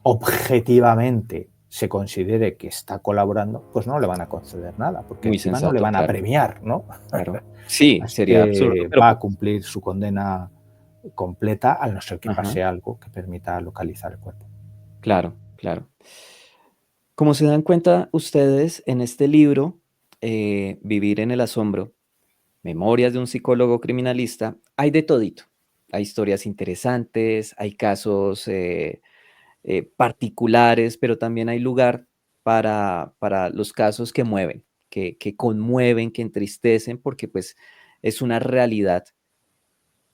objetivamente se considere que está colaborando, pues no le van a conceder nada, porque Muy encima no le sensato, van a claro, premiar, ¿no? claro. Sí, Así sería absurdo, que pero va a pues cumplir su condena completa, al no ser que ajá, pase algo que permita localizar el cuerpo. claro, claro. Como se dan cuenta ustedes en este libro, Vivir en el asombro, Memorias de un psicólogo criminalista, hay de todito. Hay historias interesantes, hay casos, particulares, pero también hay lugar para los casos que mueven, que conmueven, que entristecen, porque, pues, es una realidad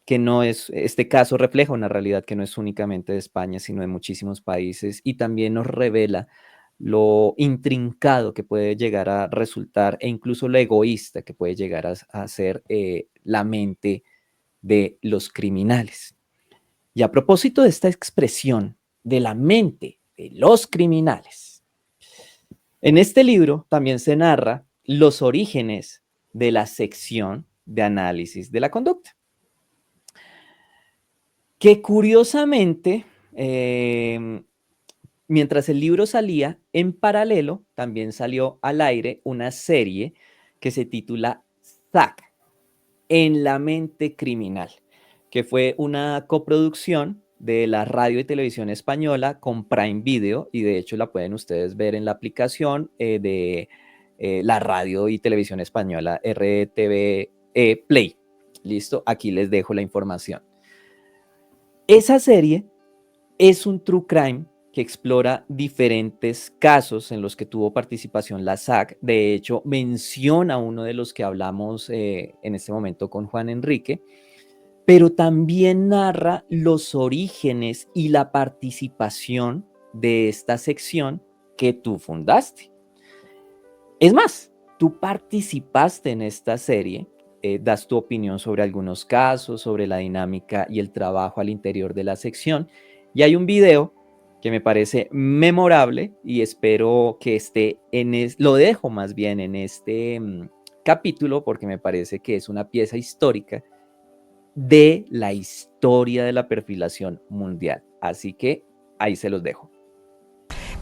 que no es este caso refleja una realidad que no es únicamente de España, sino de muchísimos países, y también nos revela lo intrincado que puede llegar a resultar, e incluso lo egoísta que puede llegar a ser, la mente de los criminales. Y a propósito de esta expresión de la mente de los criminales, en este libro también se narra los orígenes de la sección de análisis de la conducta, que curiosamente, mientras el libro salía, en paralelo también salió al aire una serie que se titula Zack, en la mente criminal, que fue una coproducción de la radio y televisión española con Prime Video, y de hecho la pueden ustedes ver en la aplicación de la radio y televisión española RTV Play. Listo, aquí les dejo la información. Esa serie es un true crime que explora diferentes casos en los que tuvo participación la SAC. De hecho, menciona uno de los que hablamos en este momento con Juan Enrique, pero también narra los orígenes y la participación de esta sección que tú fundaste. Es más, tú participaste en esta serie, das tu opinión sobre algunos casos, sobre la dinámica y el trabajo al interior de la sección, y hay un video que me parece memorable y espero que esté lo dejo más bien en este capítulo porque me parece que es una pieza histórica de la historia de la perfilación mundial. Así que ahí se los dejo.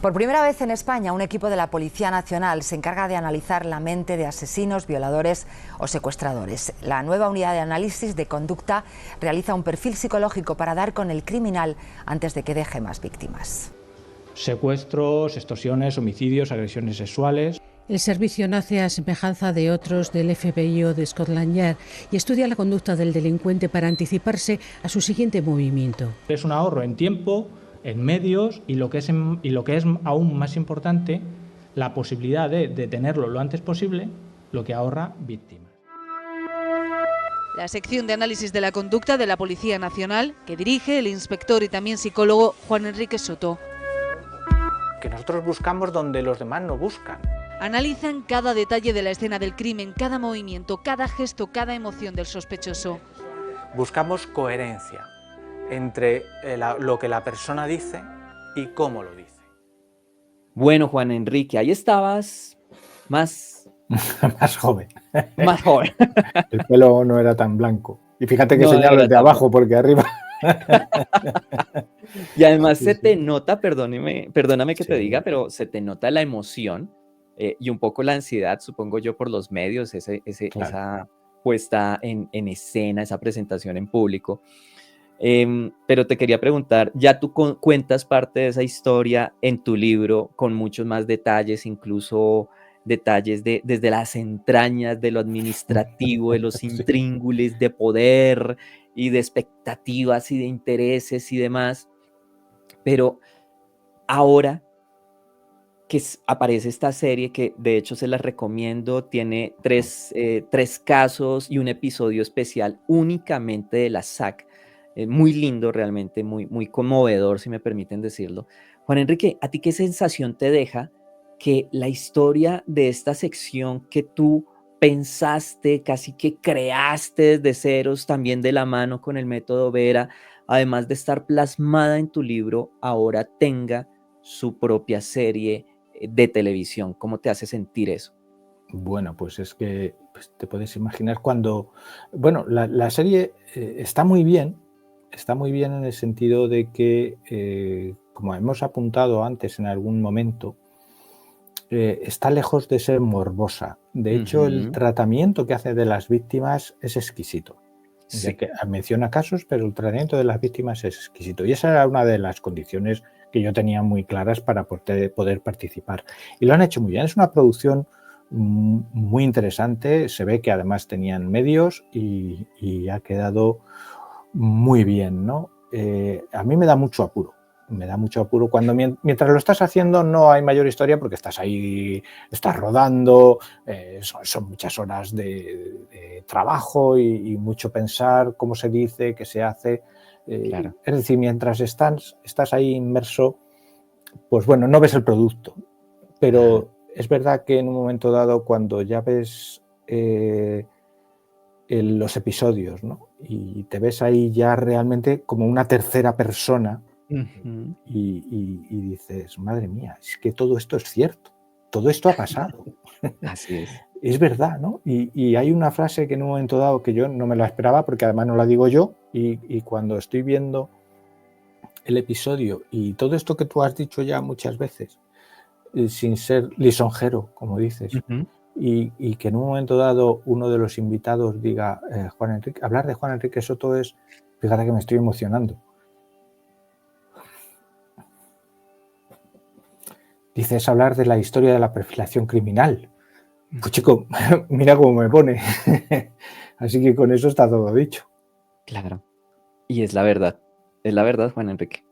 Por primera vez en España, un equipo de la Policía Nacional se encarga de analizar la mente de asesinos, violadores o secuestradores. La nueva unidad de análisis de conducta realiza un perfil psicológico para dar con el criminal antes de que deje más víctimas. Secuestros, extorsiones, homicidios, agresiones sexuales. El servicio nace a semejanza de otros del FBI o de Scotland Yard y estudia la conducta del delincuente para anticiparse a su siguiente movimiento. Es un ahorro en tiempo, en medios y lo que es aún más importante, la posibilidad de detenerlo lo antes posible, lo que ahorra víctimas. La sección de análisis de la conducta de la Policía Nacional, que dirige el inspector y también psicólogo Juan Enrique Soto. Que nosotros buscamos donde los demás no buscan. Analizan cada detalle de la escena del crimen, cada movimiento, cada gesto, cada emoción del sospechoso. Buscamos coherencia entre lo que la persona dice y cómo lo dice. Bueno, Juan Enrique, ahí estabas más Más joven. Más joven. El pelo no era tan blanco. Y fíjate que No señalo era desde tan abajo, porque arriba. Y además Sí, se sí. te nota, perdóname que te Sí. diga, pero se te nota la emoción y un poco la ansiedad, supongo yo, por los medios, Claro. esa puesta en escena, esa presentación en público. Pero te quería preguntar, ya tú cuentas parte de esa historia en tu libro con muchos más detalles, incluso detalles desde las entrañas de lo administrativo, de los Sí. intríngulis de poder y de expectativas y de intereses y demás. Pero ahora que aparece esta serie, que de hecho se las recomiendo, tiene tres casos y un episodio especial únicamente de la SAC. Muy lindo realmente, muy conmovedor, si me permiten decirlo. Juan Enrique, ¿a ti qué sensación te deja que la historia de esta sección que tú pensaste, casi que creaste desde ceros, también de la mano con el método Vera, además de estar plasmada en tu libro, ahora tenga su propia serie de televisión? ¿Cómo te hace sentir eso? Bueno, pues es que te puedes imaginar cuando... Bueno, la serie está muy bien en el sentido de que, como hemos apuntado antes en algún momento, está lejos de ser morbosa. De hecho, el tratamiento que hace de las víctimas es exquisito. Sí. Ya que menciona casos, pero el tratamiento de las víctimas es exquisito. Y esa era una de las condiciones que yo tenía muy claras para poder participar. Y lo han hecho muy bien. Es una producción muy interesante. Se ve que además tenían medios y ha quedado muy bien, ¿no? A mí me da mucho apuro. Me da mucho apuro cuando mientras lo estás haciendo no hay mayor historia porque estás ahí, estás rodando, son muchas horas de trabajo y mucho pensar cómo se dice, qué se hace. Claro. Es decir, mientras estás ahí inmerso, pues bueno, no ves el producto. Pero es verdad que en un momento dado, cuando ya ves los episodios, ¿no? Y te ves ahí ya realmente como una tercera persona, y dices, madre mía, es que todo esto es cierto, todo esto ha pasado. Así es. Es verdad, ¿no? Y hay una frase que en un momento dado que yo no me la esperaba, porque además no la digo yo, y cuando estoy viendo el episodio y todo esto que tú has dicho ya muchas veces, sin ser lisonjero, como dices, y que en un momento dado uno de los invitados diga, Juan Enrique, hablar de Juan Enrique Soto es, fíjate que me estoy emocionando. Dices hablar de la historia de la perfilación criminal. Pues chico, mira cómo me pone. Así que con eso está todo dicho. Claro. Y es la verdad, Juan Enrique.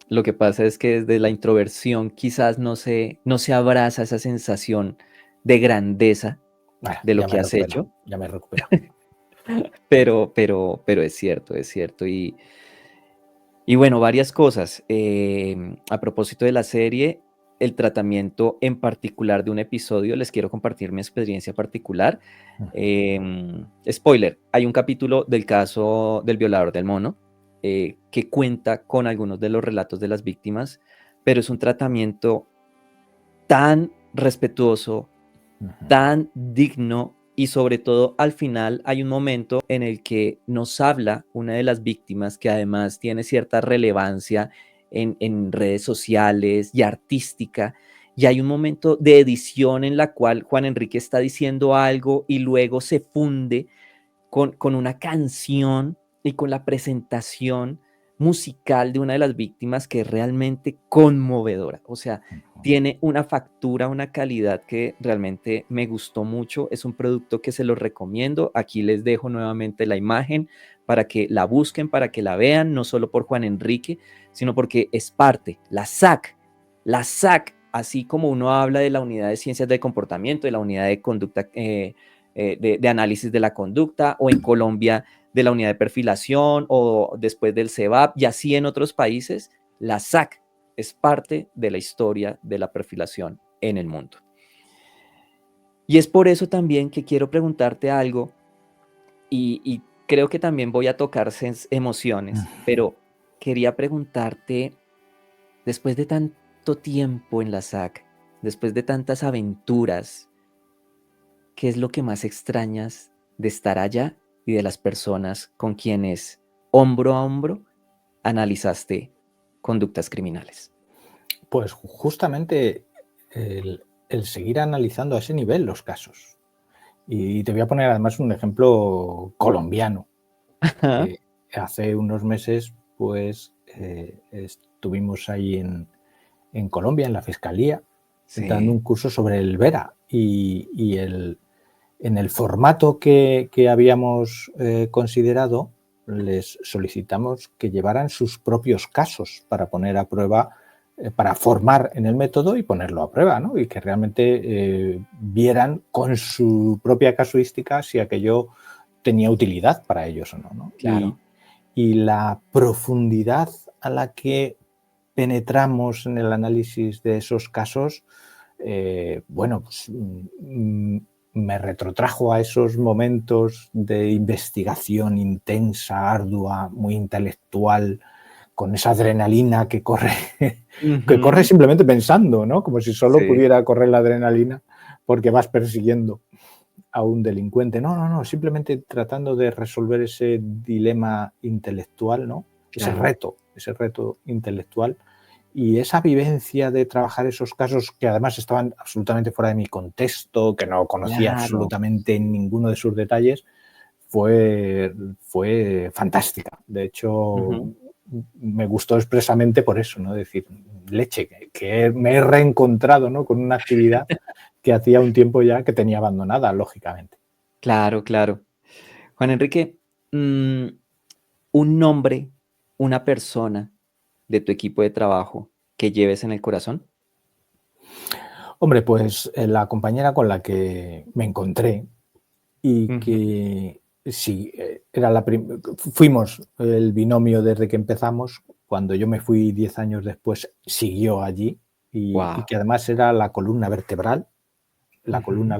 Lo que pasa es que desde la introversión quizás no se abraza esa sensación de grandeza Bueno, de lo ya que me has recupero, hecho, ya me recupero. pero es cierto, es cierto. Y bueno, varias cosas. A propósito de la serie, el tratamiento en particular de un episodio, les quiero compartir mi experiencia particular. Spoiler, hay un capítulo del caso del violador del mono que cuenta con algunos de los relatos de las víctimas, pero es un tratamiento tan respetuoso, tan digno y sobre todo al final hay un momento en el que nos habla una de las víctimas que además tiene cierta relevancia en redes sociales y artística, y hay un momento de edición en la cual Juan Enrique está diciendo algo y luego se funde con una canción y con la presentación musical de una de las víctimas que es realmente conmovedora. O sea, tiene una factura, una calidad que realmente me gustó mucho. Es un producto que se los recomiendo. Aquí les dejo nuevamente la imagen para que la busquen, para que la vean, no solo por Juan Enrique, sino porque es parte, la SAC, así como uno habla de la unidad de ciencias del comportamiento, de la unidad de conducta, de análisis de la conducta, o en Colombia de la unidad de perfilación, o después del CEVAP, y así en otros países, la SAC es parte de la historia de la perfilación en el mundo. Y es por eso también que quiero preguntarte algo, y creo que también voy a tocar emociones, pero quería preguntarte, después de tanto tiempo en la SAC, después de tantas aventuras, ¿qué es lo que más extrañas de estar allá y de las personas con quienes hombro a hombro analizaste conductas criminales? Pues justamente el seguir analizando a ese nivel los casos. Y te voy a poner además un ejemplo colombiano. Ajá. Hace unos meses, pues, estuvimos ahí en Colombia, en la Fiscalía, dando un Sí. curso sobre el Vera y en el formato que habíamos considerado, les solicitamos que llevaran sus propios casos para poner a prueba, para formar en el método y ponerlo a prueba, ¿no? Y que realmente vieran con su propia casuística si aquello tenía utilidad para ellos o no, ¿no? Claro. Y la profundidad a la que penetramos en el análisis de esos casos, bueno, pues me retrotrajo a esos momentos de investigación intensa, ardua, muy intelectual, con esa adrenalina que corre, que corre Ujú. simplemente pensando, ¿no? Como si solo Sí, pudiera correr la adrenalina porque vas persiguiendo a un delincuente. No, simplemente tratando de resolver ese dilema intelectual, ¿no? Ese claro. reto intelectual. Y esa vivencia de trabajar esos casos que además estaban absolutamente fuera de mi contexto, que no conocía Claro. absolutamente ninguno de sus detalles, fue fantástica. De hecho, Ujú. me gustó expresamente por eso, ¿no? Decir, leche, que me he reencontrado, ¿no? Con una actividad que hacía un tiempo ya que tenía abandonada, lógicamente. Claro, claro. Juan Enrique, mm, un nombre, una persona de tu equipo de trabajo que lleves en el corazón. Hombre, pues la compañera con la que me encontré y Ujú. que sí, fuimos el binomio desde que empezamos. Cuando yo me fui 10 años después, siguió allí y Wow. que además era la columna Ujú.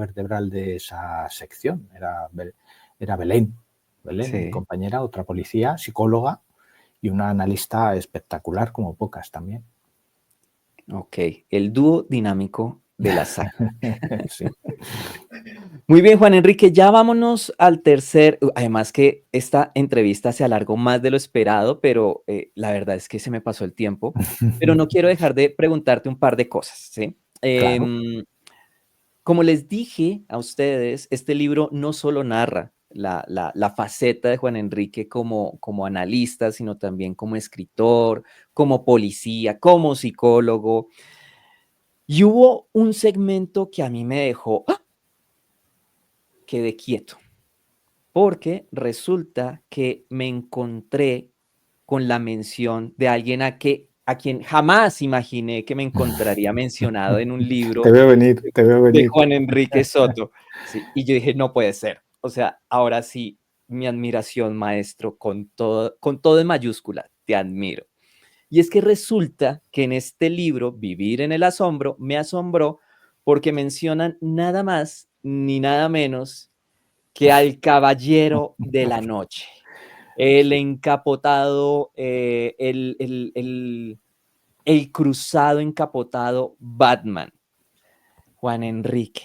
vertebral de esa sección. Era Belén, mi Sí. compañera, otra policía, psicóloga y una analista espectacular como pocas también. Ok, el dúo dinámico de la SAC. Sí. Muy bien, Juan Enrique, ya vámonos al tercer. Además que esta entrevista se alargó más de lo esperado, pero la verdad es que se me pasó el tiempo. Pero no quiero dejar de preguntarte un par de cosas, ¿sí? Claro. Como les dije a ustedes, este libro no solo narra la faceta de Juan Enrique como analista, sino también como escritor, como policía, como psicólogo. Y hubo un segmento que a mí me dejó, ¡ah!, quedé quieto, porque resulta que me encontré con la mención de alguien a quien jamás imaginé que me encontraría mencionado en un libro Te veo venir, te veo de venir. Juan Enrique Soto. Sí, y yo dije, no puede ser. O sea, ahora sí, mi admiración, maestro, con todo en mayúscula, te admiro. Y es que resulta que en este libro, Vivir en el Asombro, me asombró porque mencionan nada más ni nada menos que al Caballero de la Noche, el encapotado, el cruzado encapotado Batman. Juan Enrique,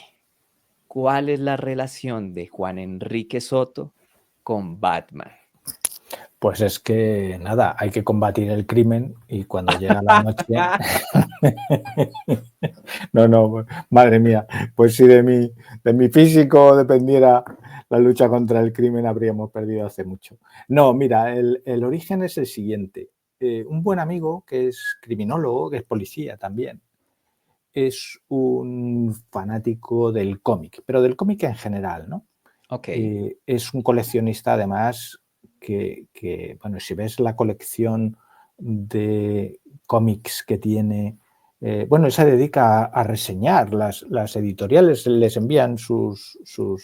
¿cuál es la relación de Juan Enrique Soto con Batman? Pues es que nada, hay que combatir el crimen y cuando llega la noche... No, madre mía, pues si de mi físico dependiera la lucha contra el crimen habríamos perdido hace mucho. No, mira, el origen es el siguiente. Un buen amigo que es criminólogo, que es policía también, es un fanático del cómic, pero del cómic en general, ¿no? Ok. Es un coleccionista además que, bueno, si ves la colección de cómics que tiene, bueno, él se dedica a reseñar, las editoriales les envían sus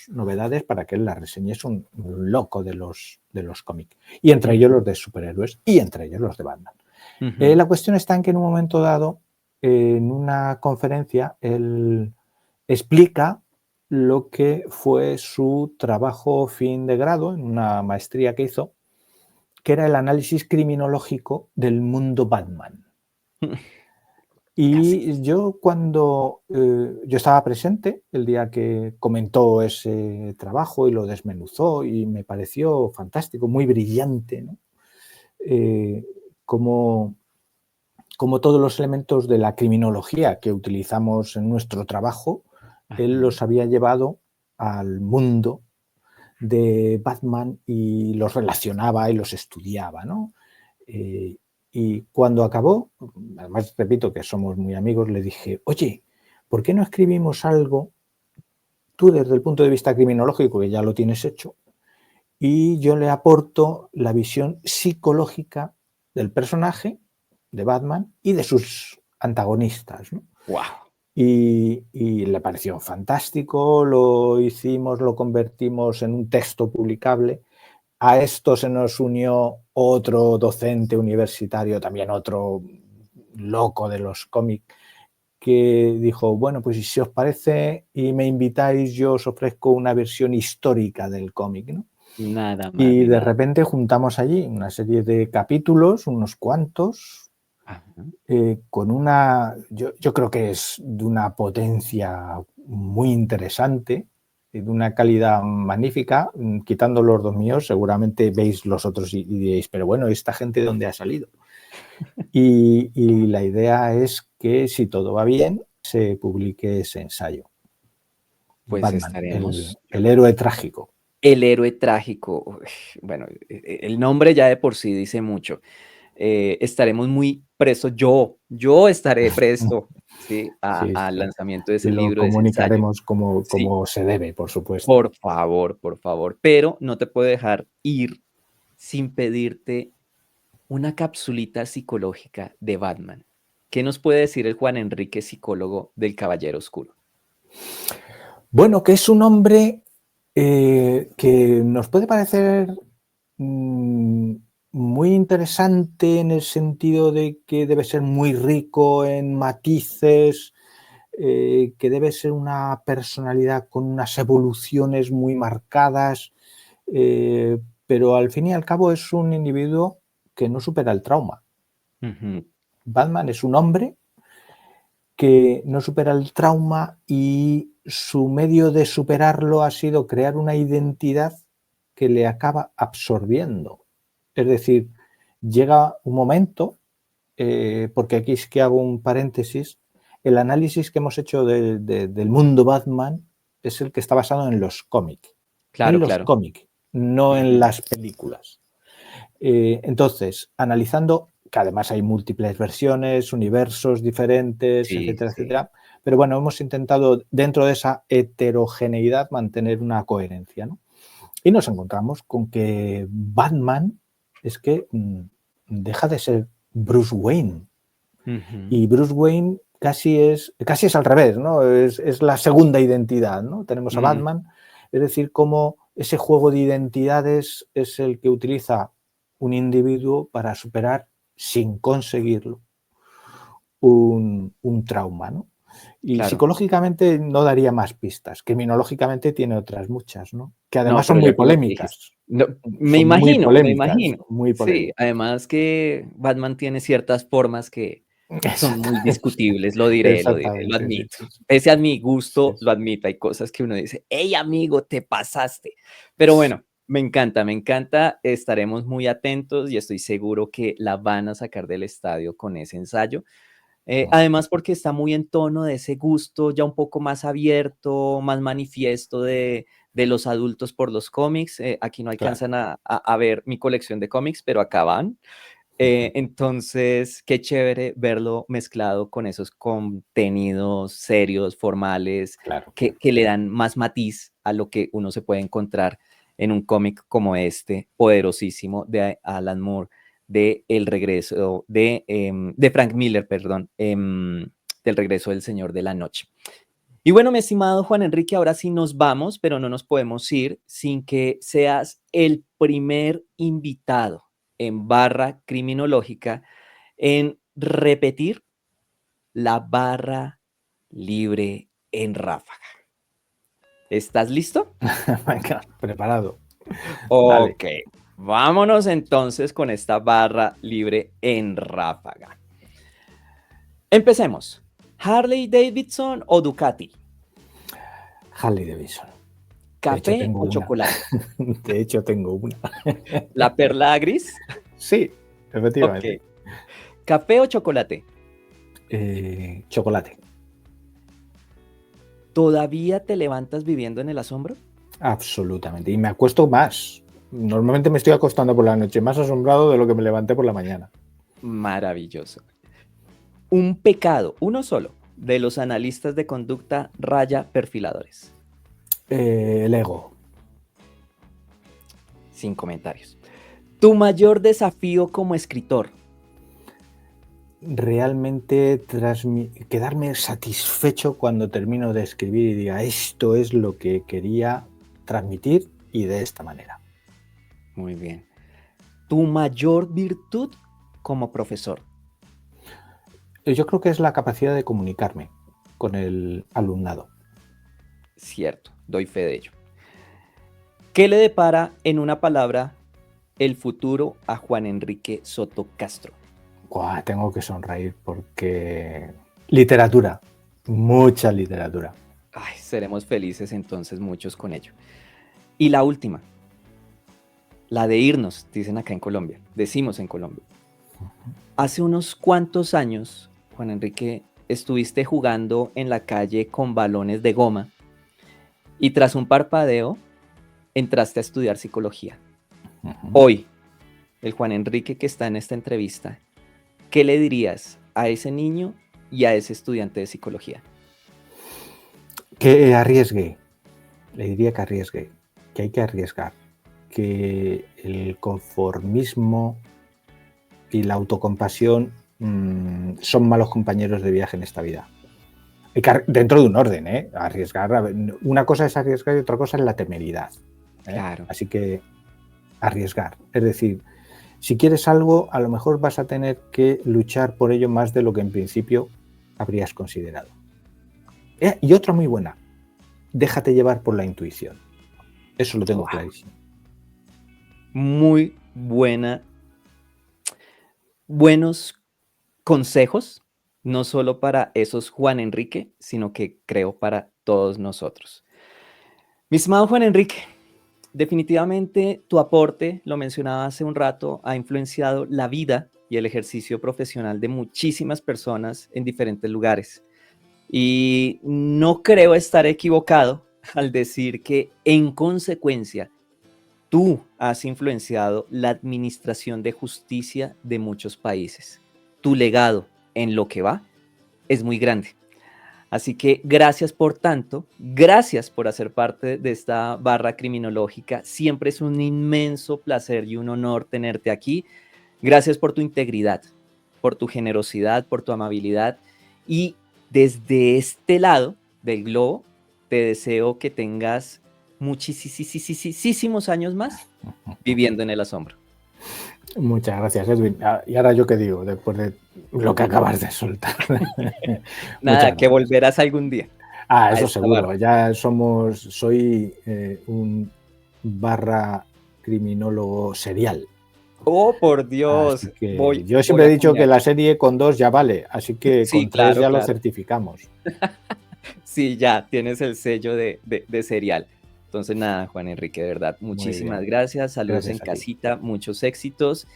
novedades para que él las reseñe. Es un loco de los cómics, y entre ellos los de superhéroes y entre ellos los de Batman. La cuestión está en que en un momento dado, en una conferencia, él explica lo que fue su trabajo fin de grado en una maestría que hizo, que era el análisis criminológico del mundo Batman. Y yo cuando yo estaba presente el día que comentó ese trabajo y lo desmenuzó, y me pareció fantástico, muy brillante, ¿no? Como todos los elementos de la criminología que utilizamos en nuestro trabajo, él los había llevado al mundo de Batman y los relacionaba y los estudiaba, ¿no? Y cuando acabó, además repito que somos muy amigos, le dije, oye, ¿por qué no escribimos algo tú desde el punto de vista criminológico, que ya lo tienes hecho, y yo le aporto la visión psicológica del personaje de Batman y de sus antagonistas, ¿no? Wow. Y le pareció fantástico, lo hicimos, lo convertimos en un texto publicable. A esto se nos unió otro docente universitario, también otro loco de los cómics, que dijo, bueno, pues si os parece y me invitáis, yo os ofrezco una versión histórica del cómic, ¿no? Nada más. Y de repente juntamos allí una serie de capítulos, unos cuantos, con una, yo creo que es de una potencia muy interesante, de una calidad magnífica. Quitando los dos míos, seguramente veis los otros y diréis, pero bueno, ¿esta gente de dónde ha salido? Y la idea es que, si todo va bien, se publique ese ensayo. Pues Batman, estaremos... el héroe trágico. El héroe trágico. Bueno, el nombre ya de por sí dice mucho. Estaremos muy presos. Yo estaré presto, ¿sí? Al lanzamiento de ese Y lo libro, de ese ensayo. comunicaremos como Sí. se debe, por supuesto. Por favor. Pero no te puedo dejar ir sin pedirte una capsulita psicológica de Batman. ¿Qué nos puede decir el Juan Enrique, psicólogo del Caballero Oscuro? Bueno, que es un hombre que nos puede parecer muy interesante en el sentido de que debe ser muy rico en matices, que debe ser una personalidad con unas evoluciones muy marcadas, pero al fin y al cabo es un individuo que no supera el trauma. Batman es un hombre que no supera el trauma, y su medio de superarlo ha sido crear una identidad que le acaba absorbiendo. Es decir, llega un momento, porque aquí es que hago un paréntesis, el análisis que hemos hecho del mundo Batman es el que está basado en los cómics. Claro. Cómics, no en las películas. Entonces, analizando, que además hay múltiples versiones, universos diferentes, etcétera, pero bueno, hemos intentado dentro de esa heterogeneidad mantener una coherencia, ¿no? Y nos encontramos con que Batman es que deja de ser Bruce Wayne. Y Bruce Wayne casi es al revés, ¿no? Es la segunda identidad, ¿no? Tenemos a Batman, es decir, cómo ese juego de identidades es el que utiliza un individuo para superar, sin conseguirlo, un trauma, ¿no? Y Claro. psicológicamente no daría más pistas. Criminológicamente tiene otras muchas, ¿no? Que además No, son pero muy ya con lo que dijiste. polémicas. No, me Son muy imagino, me polémicas, imagino. muy Sí, polémicas. además que Batman tiene ciertas formas que son muy discutibles, lo Exactamente, sí, admito. sí, sí. Pese a mi gusto, Sí. lo admito. Hay cosas que uno dice, hey amigo, te pasaste. Pero bueno, me encanta, me encanta. Estaremos muy atentos y estoy seguro que la van a sacar del estadio con ese ensayo. Además, porque está muy en tono de ese gusto ya un poco más abierto, más manifiesto de los adultos por los cómics. Aquí no Claro. alcanzan a ver mi colección de cómics, pero acá van. Entonces, qué chévere verlo mezclado con esos contenidos serios, formales, Claro. que le dan más matiz a lo que uno se puede encontrar en un cómic como este, poderosísimo, de Alan Moore, de El regreso, de Frank Miller, perdón, del regreso del Señor de la Noche. Y bueno, mi estimado Juan Enrique, ahora sí nos vamos, pero no nos podemos ir sin que seas el primer invitado en Barra Criminológica en repetir la barra libre en ráfaga. ¿Estás listo? Venga, preparado. Dale. Ok, vámonos entonces con esta barra libre en ráfaga. Empecemos. ¿Harley Davidson o Ducati? Harley Davidson. ¿Café o chocolate? De hecho, tengo una. ¿La perla gris? Sí, efectivamente. Ok. ¿Café o chocolate? Chocolate. ¿Todavía te levantas viviendo en el asombro? Absolutamente. Y me acuesto más. Normalmente me estoy acostando por la noche más asombrado de lo que me levanté por la mañana. Maravilloso. Un pecado, uno solo, de los analistas de conducta raya perfiladores. El ego. Sin comentarios. Tu mayor desafío como escritor. Realmente quedarme satisfecho cuando termino de escribir y diga esto es lo que quería transmitir y de esta manera. Muy bien. Tu mayor virtud como profesor. Yo creo que es la capacidad de comunicarme con el alumnado. Cierto, doy fe de ello. ¿Qué le depara en una palabra el futuro a Juan Enrique Soto Castro? Tengo que sonreír porque literatura, mucha literatura. Ay, seremos felices entonces muchos con ello. Y la última, la de irnos, dicen acá en Colombia, decimos en Colombia. Hace unos cuantos años, Juan Enrique, estuviste jugando en la calle con balones de goma y tras un parpadeo entraste a estudiar psicología. Hoy, el Juan Enrique que está en esta entrevista, ¿qué le dirías a ese niño y a ese estudiante de psicología? Que arriesgue. Le diría que arriesgue, que hay que arriesgar, que el conformismo y la autocompasión son malos compañeros de viaje en esta vida. Dentro de un orden, arriesgar. Una cosa es arriesgar y otra cosa es la temeridad. Claro. Así que arriesgar. Es decir, si quieres algo, a lo mejor vas a tener que luchar por ello más de lo que en principio habrías considerado. Y otra muy buena. Déjate llevar por la intuición. Eso lo tengo clarísimo. Muy buena. Buenos consejos, no solo para esos Juan Enrique, sino que creo para todos nosotros. Mi estimado Juan Enrique, definitivamente tu aporte, lo mencionaba hace un rato, ha influenciado la vida y el ejercicio profesional de muchísimas personas en diferentes lugares. Y no creo estar equivocado al decir que, en consecuencia, tú has influenciado la administración de justicia de muchos países. Tu legado en lo que va es muy grande. Así que gracias por tanto, gracias por hacer parte de esta barra criminológica. Siempre es un inmenso placer y un honor tenerte aquí. Gracias por tu integridad, por tu generosidad, por tu amabilidad. Y desde este lado del globo, te deseo que tengas muchísimos años más viviendo en el asombro. Muchas gracias, Edwin. Y ahora yo qué digo, después de lo que acabas de soltar. Nada, que volverás algún día. Eso seguro. Barra. Ya soy un barra criminólogo serial. Oh, por Dios. Yo siempre he dicho que la serie con 2 ya vale, así que sí, con 3 ya lo certificamos. Sí, ya tienes el sello de serial. Entonces, nada, Juan Enrique, de verdad, muchísimas gracias. Saludos en casita, muchos éxitos.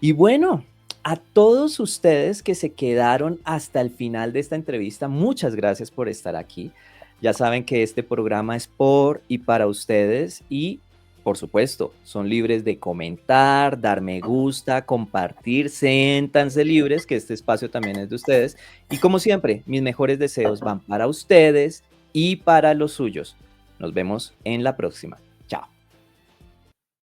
Y bueno, a todos ustedes que se quedaron hasta el final de esta entrevista, muchas gracias por estar aquí. Ya saben que este programa es por y para ustedes y, por supuesto, son libres de comentar, dar me gusta, compartir, siéntanse libres, que este espacio también es de ustedes. Y como siempre, mis mejores deseos van para ustedes y para los suyos. Nos vemos en la próxima.